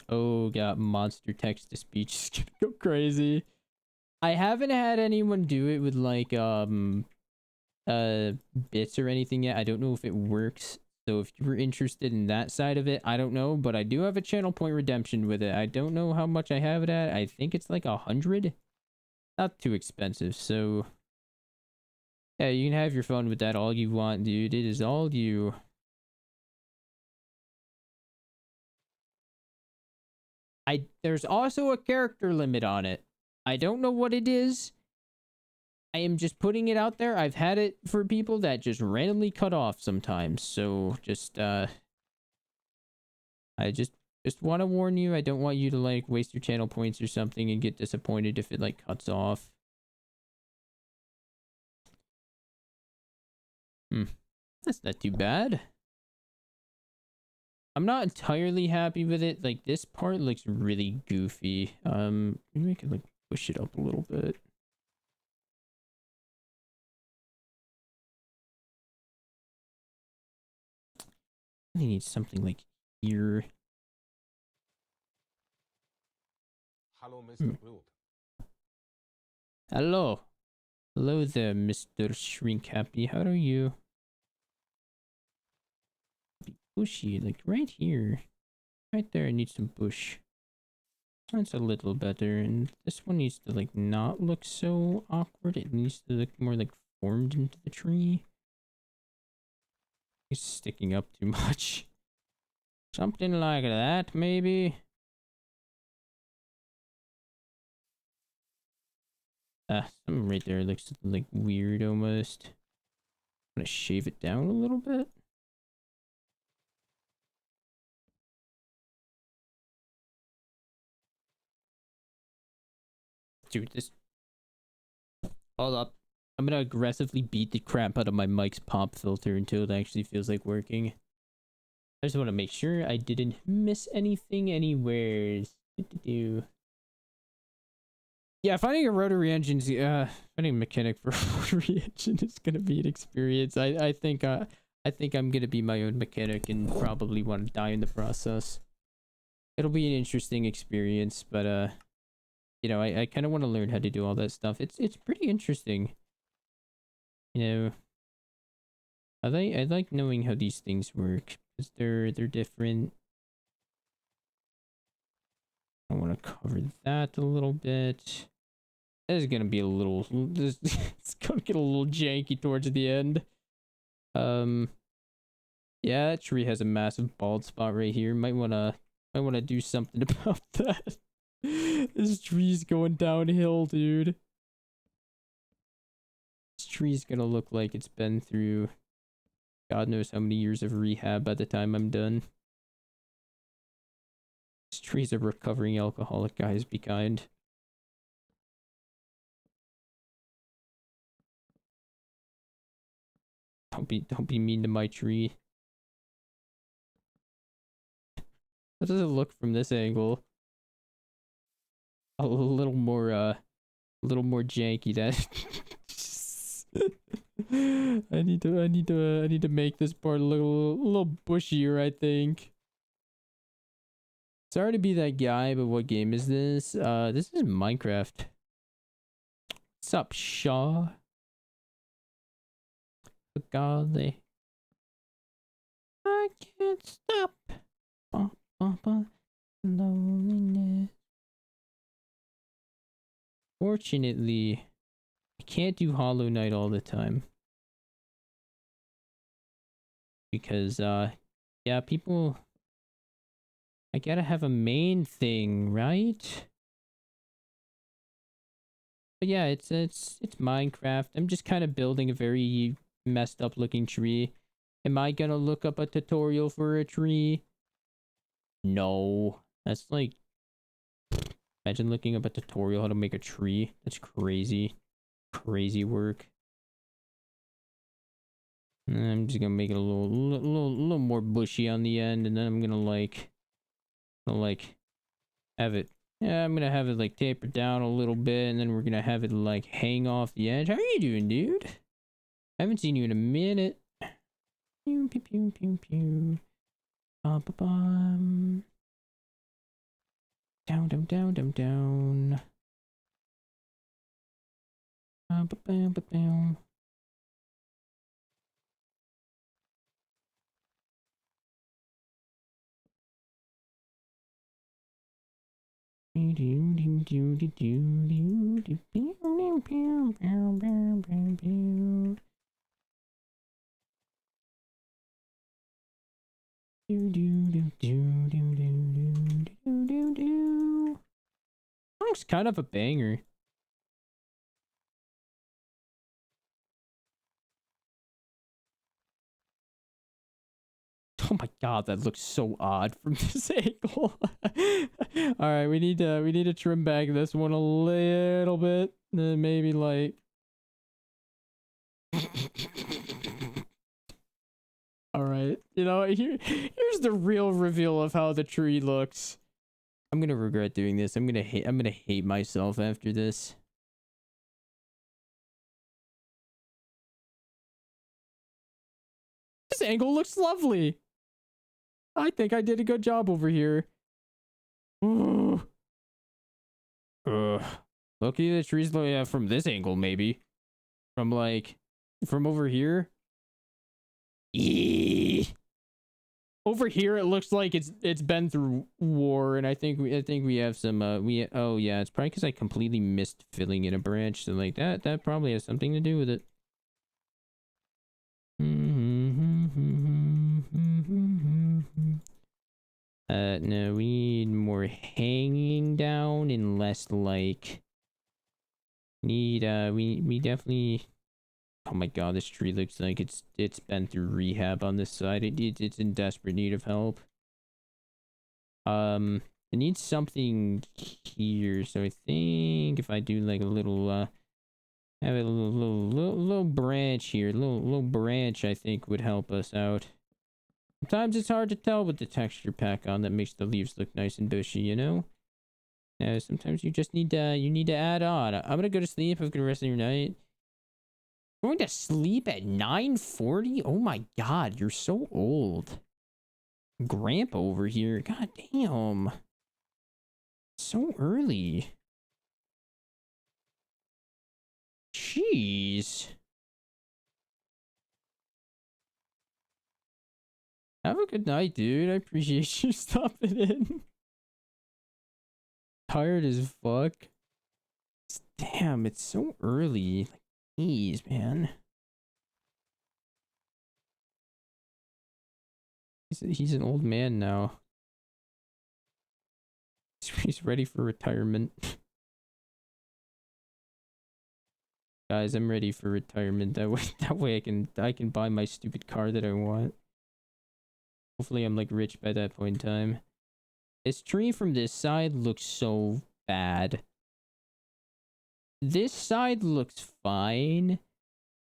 Oh, got monster text to speech is gonna go crazy. I haven't had anyone do it with like bits or anything yet. I don't know if it works. So if you were interested in that side of it, I don't know, but I do have a channel point redemption with it. I don't know how much I have it at. I think it's like 100. Not too expensive, so yeah, you can have your fun with that all you want, dude. It is all you. There's also a character limit on it. I don't know what it is. I am just putting it out there. I've had it for people that just randomly cut off sometimes. So just I just want to warn you. I don't want you to like waste your channel points or something and get disappointed if it like cuts off. That's not too bad. I'm not entirely happy with it. Like this part looks really goofy. Maybe I can like push it up a little bit. I need something like here. Hello, Mr. Bloop. Hello. Hello there, Mr. Shrink Happy. How are you? Bushy, like right here. Right there, I need some bush. That's a little better, and this one needs to like not look so awkward. It needs to look more like formed into the tree. It's sticking up too much. Something like that, maybe. Something right there looks like weird almost. I'm gonna shave it down a little bit. Dude, this... Hold up. I'm gonna aggressively beat the crap out of my mic's pop filter until it actually feels like working. I just want to make sure I didn't miss anything anywhere. Yeah, finding a rotary engine, finding a mechanic for a rotary engine is gonna be an experience. I think I'm gonna be my own mechanic and probably want to die in the process. It'll be an interesting experience, but you know, I kind of want to learn how to do all that stuff. It's pretty interesting. You know, I like knowing how these things work because they're different. I want to cover that a little bit. This is gonna be a little. It's gonna get a little janky towards the end. Yeah, that tree has a massive bald spot right here. Might wanna do something about that. This tree's going downhill, dude. This tree's gonna look like it's been through God knows how many years of rehab by the time I'm done. This tree's a recovering alcoholic, guys. Be kind. Don't be mean to my tree. How does it look from this angle? A little more janky. That I need to make this part look a little bushier, I think. Sorry to be that guy, but what game is this? This is Minecraft. What's up, Shaw? Golly. I can't stop. Loneliness. Fortunately, I can't do Hollow Knight all the time. Because, yeah, people... I gotta have a main thing, right? But yeah, it's Minecraft. I'm just kind of building a very messed up looking tree. Am I gonna look up a tutorial for a tree? No. That's like... Imagine looking up a tutorial how to make a tree. That's crazy. Crazy work. I'm just gonna make it a little more bushy on the end, and then I'm gonna have it. Yeah, I'm gonna have it like taper down a little bit, and then we're gonna have it like hang off the edge. How are you doing, dude? I haven't seen you in a minute. Pew pew pew pew pew. Bum. Down. Bam. Song's kind of a banger. Oh my god, that looks so odd from this angle. All right, we need to trim back this one a little bit. Maybe like all right. You know, here's the real reveal of how the tree looks. I'm going to regret doing this. I'm going to hate myself after this. This angle looks lovely. I think I did a good job over here. Ugh. Lucky the trees from this angle, maybe. From over here. Eee. Over here, it looks like it's been through war, and I think we have some oh yeah, it's probably because I completely missed filling in a branch, so like that probably has something to do with it. No, we need more hanging down and less like we definitely. Oh my god, this tree looks like it's been through rehab on this side. It's in desperate need of help. It needs something here, so I think if I do like a little have a little branch here, little branch, I think would help us out. Sometimes it's hard to tell with the texture pack on that makes the leaves look nice and bushy, you know? Sometimes you just need to add on. I'm gonna go to sleep. Have a good rest of your night. Going to sleep at 9:40? Oh my god, you're so old. Grandpa over here. God damn. So early. Jeez. Have a good night, dude. I appreciate you stopping in. Tired as fuck. Damn, it's so early. Like, jeez, man. He's an old man now. He's ready for retirement. Guys, I'm ready for retirement. That way I can buy my stupid car that I want. Hopefully I'm like rich by that point in time. This tree from this side looks so bad. This side looks fine.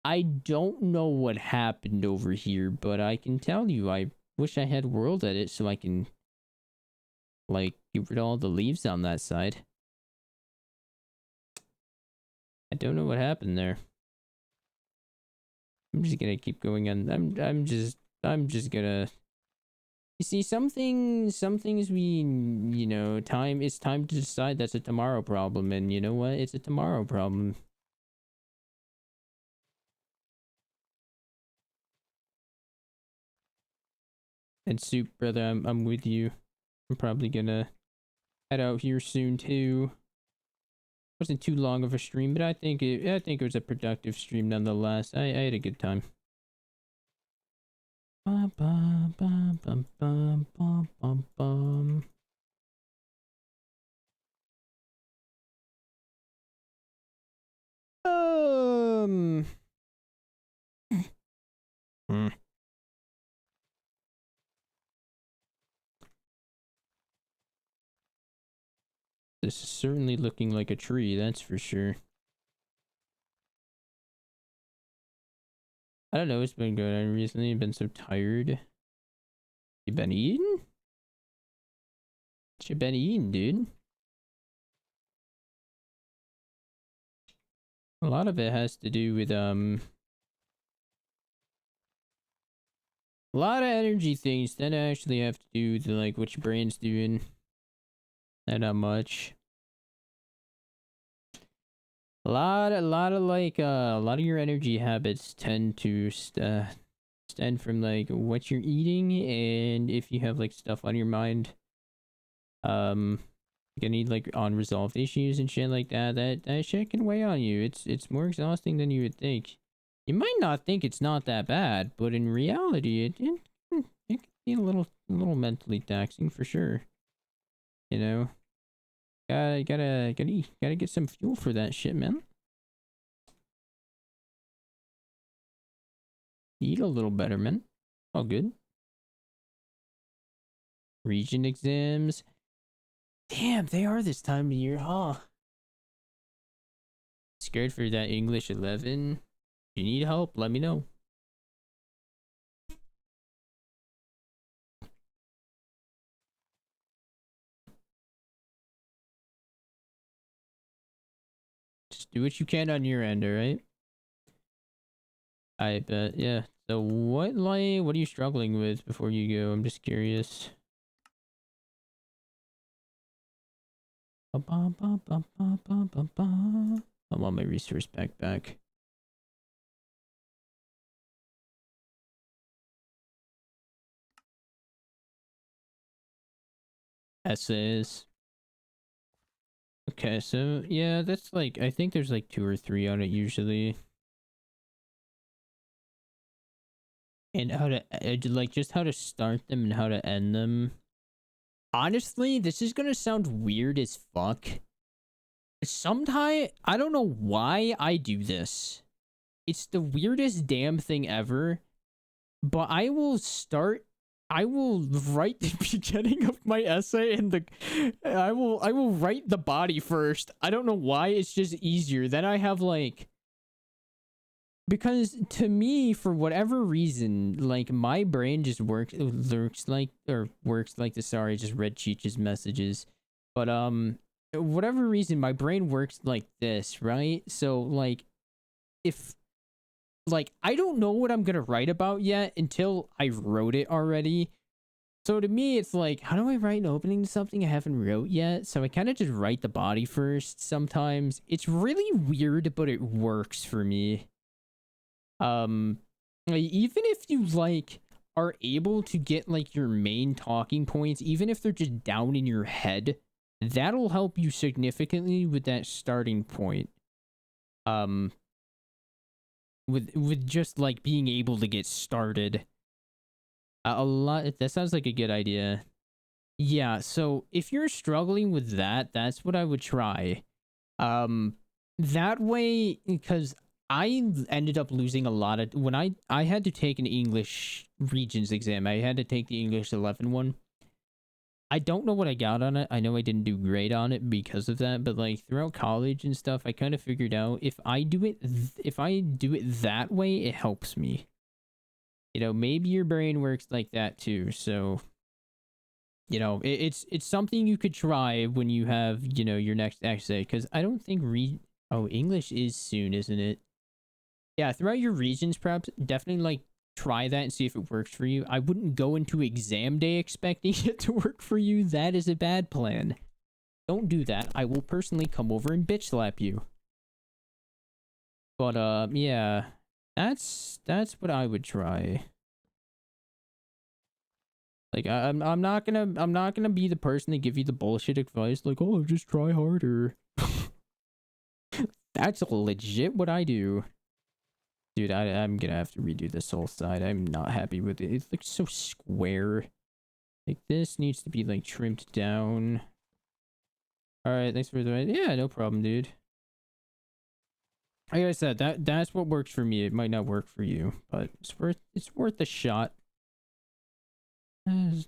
I don't know what happened over here, but I can tell you I wish I had world edit so I can like get rid of all the leaves on that side. I don't know what happened there. I'm just gonna keep going on. I'm just gonna. You see, some things we, you know, it's time to decide that's a tomorrow problem, and you know what? It's a tomorrow problem. And Soup, brother, I'm with you. I'm probably gonna head out here soon too. Wasn't too long of a stream, but I think it was a productive stream nonetheless. I had a good time. Bum, bum, bum, bum, bum, bum, bum, bum. Hmm. This is certainly looking like a tree, that's for sure. I don't know what's been going on recently. I've been so tired. You been eating? What you been eating, dude? A lot of it has to do with a lot of energy things that actually have to do with like what your brain's doing. Not much. A lot of like a lot of your energy habits tend to stem from like what you're eating, and if you have like stuff on your mind, you're gonna need like unresolved issues and shit like that. That shit can weigh on you. It's more exhausting than you would think. You might not think it's not that bad, but in reality, it can be a little mentally taxing for sure. You know. Gotta get some fuel for that shit, man. Eat a little better, man. All good. Region exams. Damn, they are this time of year, huh? Scared for that English 11. If you need help, let me know. Just do what you can on your end, alright? I bet, yeah. So what are you struggling with before you go? I'm just curious. I want my resource back. Essays. Okay, so yeah, that's like I think there's like 2 or 3 on it usually. And how to like just how to start them and how to end them. Honestly, this is gonna sound weird as fuck. Sometimes I don't know why I do this. It's the weirdest damn thing ever. But I will write the beginning of my essay and I will write the body first. I don't know why, it's just easier. Then I have like, because to me, for whatever reason, like my brain just works like the sorry, just read Cheech's messages. But whatever reason, my brain works like this, right? So like if like I don't know what I'm gonna write about yet until I wrote it already. So to me, it's like, how do I write an opening to something I haven't wrote yet? So I kind of just write the body first sometimes. It's really weird, but it works for me. Like, even if you like are able to get like your main talking points, even if they're just down in your head, that'll help you significantly with that starting point. With just like being able to get started. A lot. That sounds like a good idea. Yeah. So if you're struggling with that, that's what I would try. Um, that way, because I ended up losing a lot of when I had to take an English Regions exam. I had to take the English 11 one. I don't know what I got on it. I know I didn't do great on it because of that, but like throughout college and stuff, I kind of figured out if I do it if I do it that way, it helps me. You know, maybe your brain works like that too. So, you know, it's something you could try when you have, you know, your next essay because I don't think oh, English is soon, isn't it? Yeah, throughout your regions preps, definitely like try that and see if it works for you. I wouldn't go into exam day expecting it to work for you. That is a bad plan. Don't do that. I will personally come over and bitch slap you. But yeah. That's what I would try. Like I'm not gonna be the person to give you the bullshit advice like, oh, just try harder. That's legit what I do. Dude, I'm gonna have to redo this whole side. I'm not happy with it. It looks so square. Like, this needs to be, like, trimmed down. Alright, thanks for the... Yeah, no problem, dude. Like I said, that's what works for me. It might not work for you, but it's worth a shot. I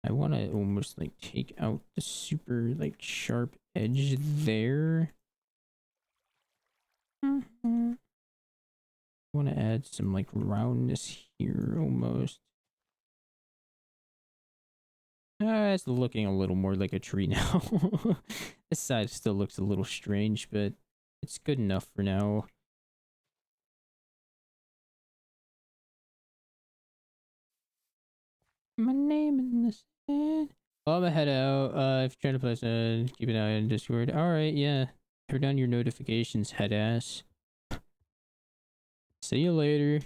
want to almost, like, take out the super, like, sharp edge there. I want to add some like roundness here almost. It's looking a little more like a tree now. This side still looks a little strange, but it's good enough for now. My name in the sand. Oh, I'm gonna head out. If you're trying to play, keep an eye on Discord. Alright, yeah. Turn on your notifications, head ass. See you later.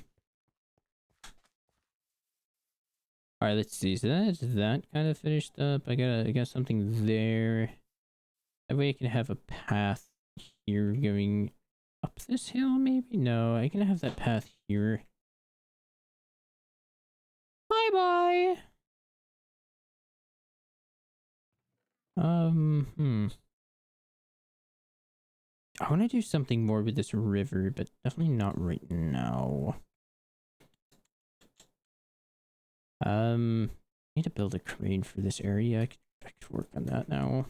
Alright, let's see. So that's that kind of finished up. I got something there. That way I can have a path here going up this hill, maybe? No, I can have that path here. Bye-bye! I want to do something more with this river, but definitely not right now. Need to build a crane for this area. I could work on that now.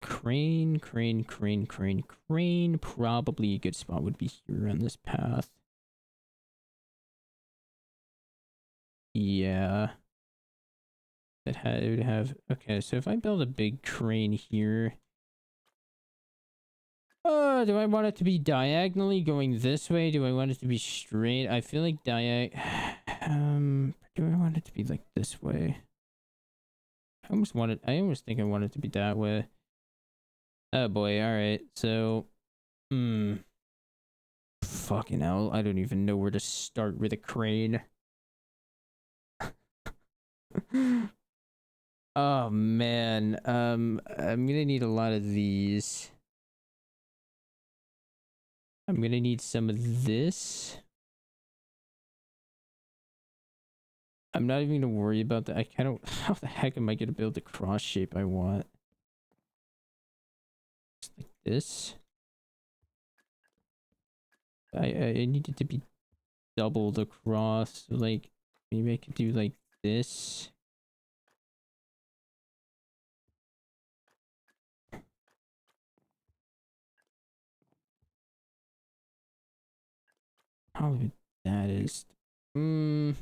Crane. Probably a good spot would be here on this path. Yeah. It would have... Okay, so if I build a big crane here... do I want it to be diagonally going this way? Do I want it to be straight? I feel like do I want it to be like this way? I almost think I want it to be that way. Oh boy, alright, so... Fucking hell, I don't even know where to start with a crane. Oh man, I'm gonna need a lot of these. I'm gonna need some of this. I'm not even gonna worry about that. I kind of... How the heck am I gonna build the cross shape I want? Just like this. I need it to be doubled across. So like, maybe I could do like this. How that is. If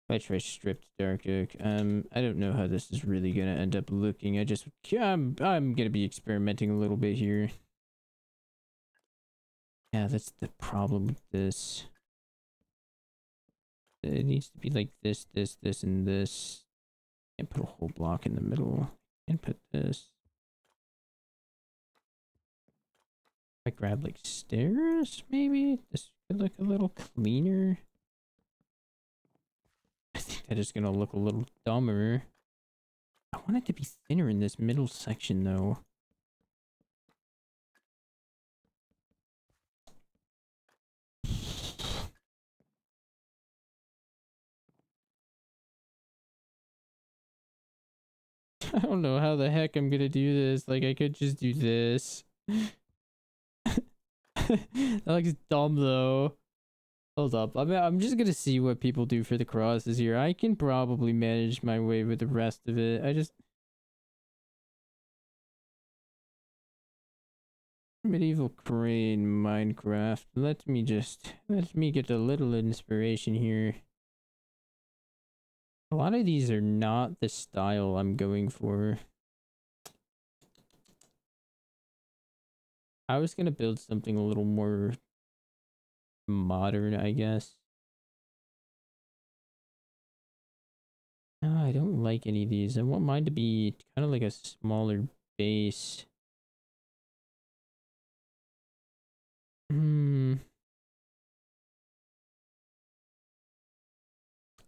I try stripped dark oak, I don't know how this is really gonna end up looking. I'm gonna be experimenting a little bit here. Yeah, that's the problem with this. It needs to be like this, and this. Can't put a whole block in the middle. Can't put this. I grab like stairs, maybe? This could look a little cleaner. I think that is gonna look a little dumber. I want it to be thinner in this middle section though. I don't know how the heck I'm gonna do this. Like, I could just do this. That looks dumb though. Hold up. I'm just gonna see what people do for the crosses here. I can probably manage my way with the rest of it. I just... Medieval crane Minecraft. Let me get a little inspiration here. A lot of these are not the style I'm going for. I was gonna build something a little more modern, I guess. No, I don't like any of these. I want mine to be kind of like a smaller base.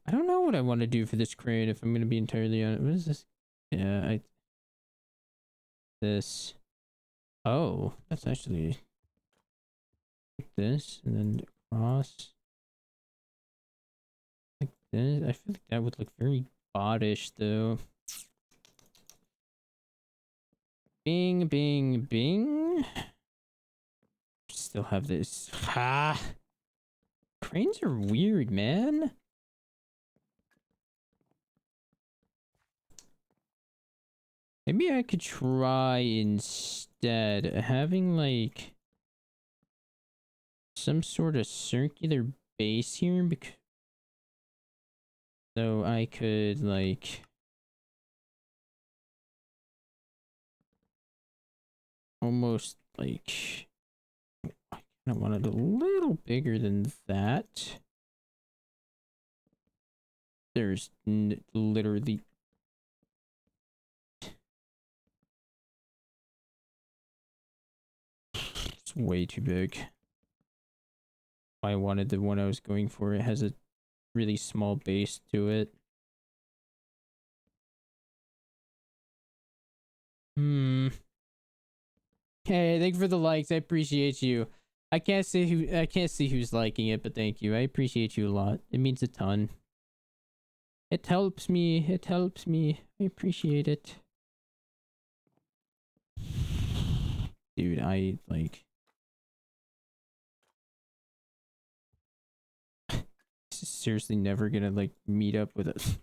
I don't know what I want to do for this crane, if I'm going to be entirely honest. What is this? Yeah, this. Oh, that's actually like this, and then cross. Like this. I feel like that would look very bodish, though. Bing, bing, bing. Still have this. Ha! Cranes are weird, man. Maybe I could try instead having like some sort of circular base here, because so I could like almost like, I kind of want it a little bigger than that. There's literally it's way too big. I wanted the one I was going for. It has a really small base to it. Hey, thank you for the likes. I appreciate you. I can't see who's liking it, but thank you. I appreciate you a lot. It means a ton. It helps me. It helps me. I appreciate it. Dude, I like... This is seriously never gonna like meet up with us.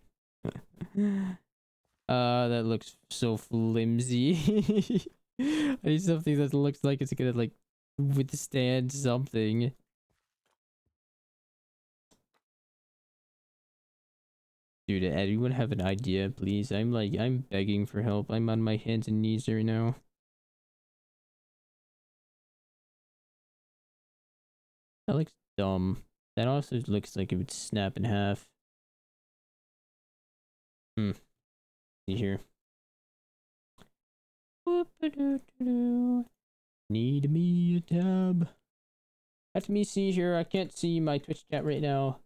That looks so flimsy. I need something that looks like it's gonna like withstand something. Dude, anyone have an idea, please? I'm begging for help. I'm on my hands and knees right now. That looks dumb. That also looks like it would snap in half. See here. Need me a tab. Let me see here. I can't see my Twitch chat right now.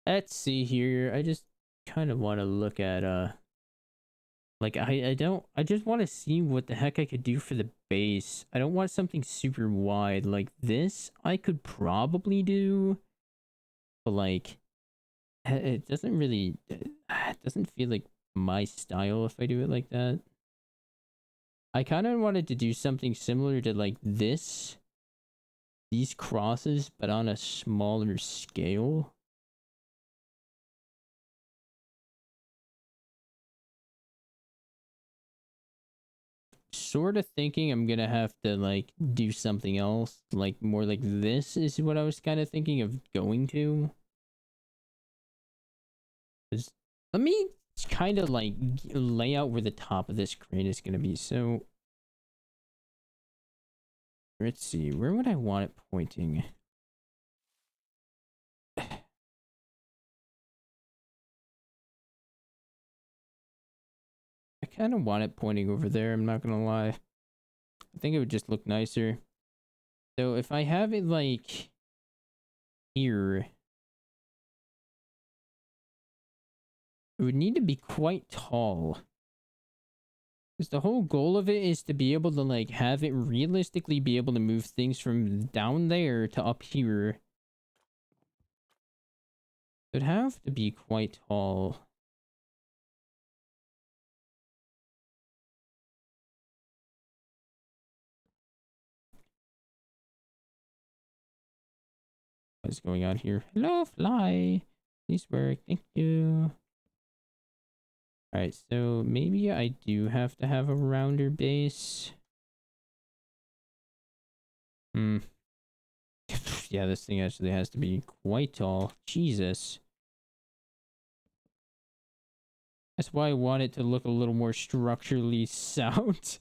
Let's see here. I just kind of want to look at like I just want to see what the heck I could do for the base. I don't want something super wide like this. I could probably do, but like it doesn't really, it doesn't feel like my style if I do it like that. I kind of wanted to do something similar to like this, these crosses, but on a smaller scale. Sort of thinking I'm gonna have to like do something else, like more like this is what I was kind of thinking of going to. Let me kind of like lay out where the top of this crane is gonna be. So let's see, where would I want it pointing? I kind of want it pointing over there, I'm not gonna lie. I think it would just look nicer. So if I have it like here, it would need to be quite tall. Because the whole goal of it is to be able to like have it realistically be able to move things from down there to up here. It'd have to be quite tall. What's going on here? Hello, fly. Please work. Thank you. Alright, so maybe I do have to have a rounder base. Hmm. Yeah, this thing actually has to be quite tall. Jesus. That's why I want it to look a little more structurally sound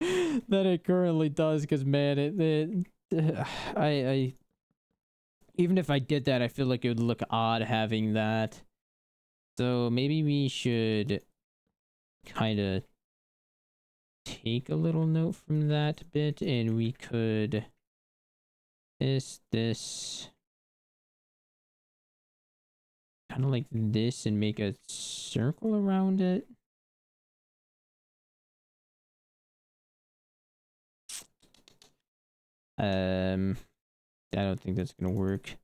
than it currently does. Because man, I even if I did that, I feel like it would look odd having that. So maybe we should kind of take a little note from that bit, and we could this kind of like this and make a circle around it. I don't think that's gonna work.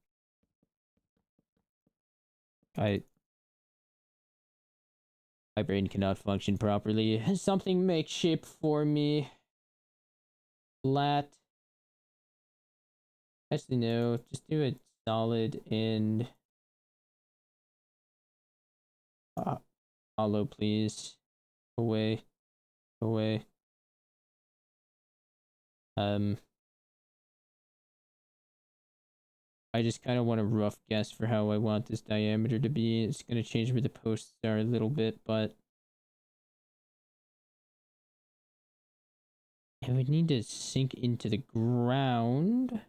My brain cannot function properly. Something make shape for me. Flat. Actually, no. Just do it solid and hollow, please. Away. Away. I just kind of want a rough guess for how I want this diameter to be. It's going to change where the posts are a little bit, but I would need to sink into the ground.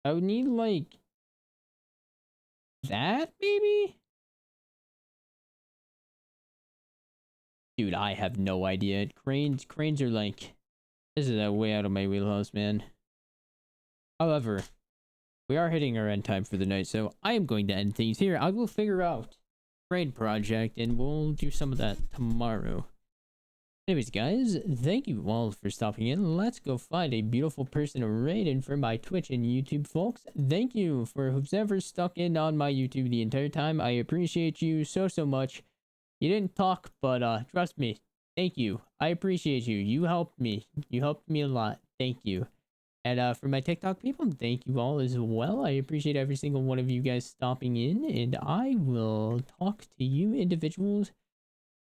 I would need like that, maybe? Dude, I have no idea. Cranes are like, this is way out of my wheelhouse, man. However, we are hitting our end time for the night, so I am going to end things here. I will figure out crane project, and we'll do some of that tomorrow. Anyways, guys, thank you all for stopping in. Let's go find a beautiful person to raid in for my Twitch and YouTube folks. Thank you for who's ever stuck in on my YouTube the entire time. I appreciate you so much. You didn't talk, but trust me, thank you. I appreciate you. You helped me. You helped me a lot. Thank you. And for my TikTok people, thank you all as well. I appreciate every single one of you guys stopping in, and I will talk to you individuals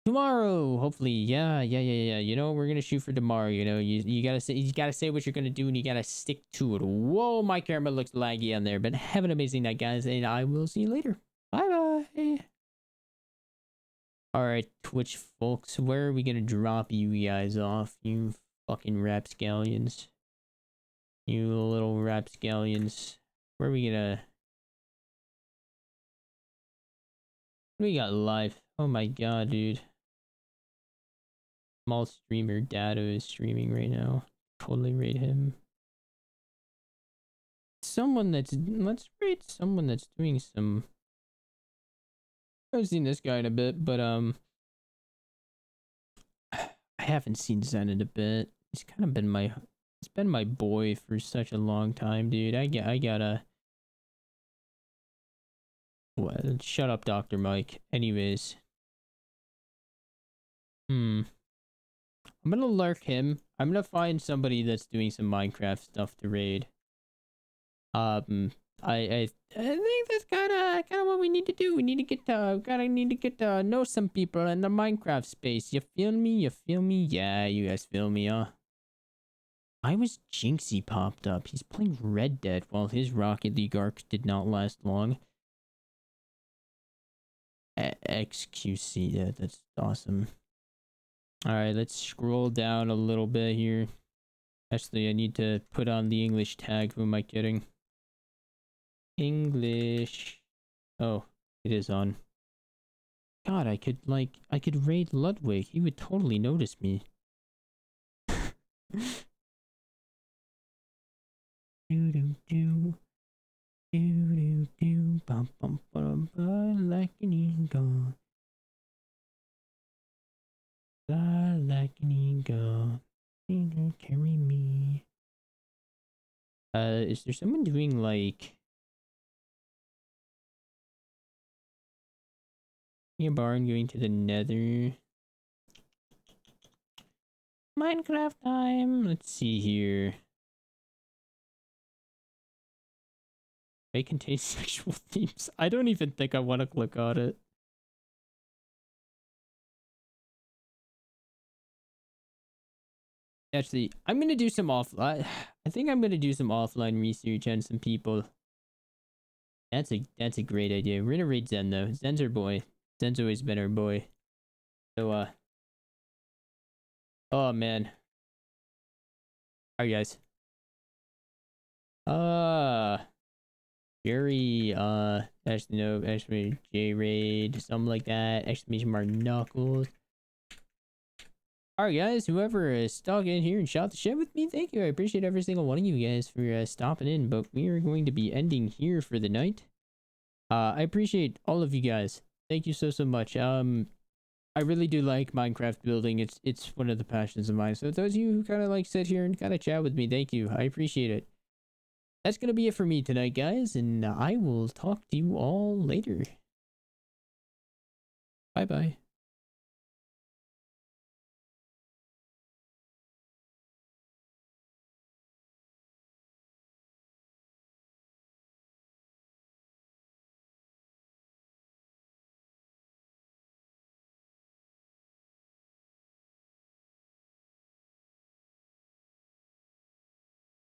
tomorrow, hopefully. Yeah. You know, we're gonna shoot for tomorrow. You know, you gotta say what you're gonna do, and you gotta stick to it. Whoa, my camera looks laggy on there, but have an amazing night, guys, and I will see you later. Bye bye. All right, Twitch folks, where are we gonna drop you guys off? You fucking rapscallions. You little rapscallions. Where are we gonna? What do we got live? Oh my god, dude. Small streamer Dado is streaming right now. Totally rate him. Let's rate someone that's doing some. I haven't seen this guy in a bit, but I haven't seen Zen in a bit. He's kind of been my boy for such a long time, dude. I gotta. What? Shut up, Dr. Mike. Anyways. I'm gonna lurk him. I'm gonna find somebody that's doing some Minecraft stuff to raid. I think that's kind of what we need to do. We need to get to know some people in the Minecraft space. You feel me? You feel me? Yeah, you guys feel me, huh? Why was Jinxie popped up? He's playing Red Dead while his Rocket League arc did not last long. XQC, yeah, that's awesome. Alright, let's scroll down a little bit here. Actually, I need to put on the English tag. Who am I kidding? English. Oh, it is on. God, I could raid Ludwig. He would totally notice me. Do do do. Do do do. Bum bum bum bum. Like an eagle. Fly like an eagle. Eagle carry me. Is there someone doing like A barn going to the nether. Minecraft time. Let's see here. May contain sexual themes. I don't even think I want to click on it. Actually, I'm gonna do some offline. I think I'm gonna do some offline research on some people. That's a great idea. We're gonna raid Zen though. Zen's our boy. Zen's always been our boy. So oh man. Alright guys. Jerry, actually no, actually J-Raid, something like that. Exclamation mark Knuckles. Alright guys, whoever is stuck in here and shot the shit with me, thank you. I appreciate every single one of you guys for stopping in, but we are going to be ending here for the night. I appreciate all of you guys. Thank you so much. I really do like Minecraft building. It's one of the passions of mine. So those of you who kind of like sit here and kind of chat with me, thank you. I appreciate it. That's going to be it for me tonight, guys, and I will talk to you all later. Bye-bye.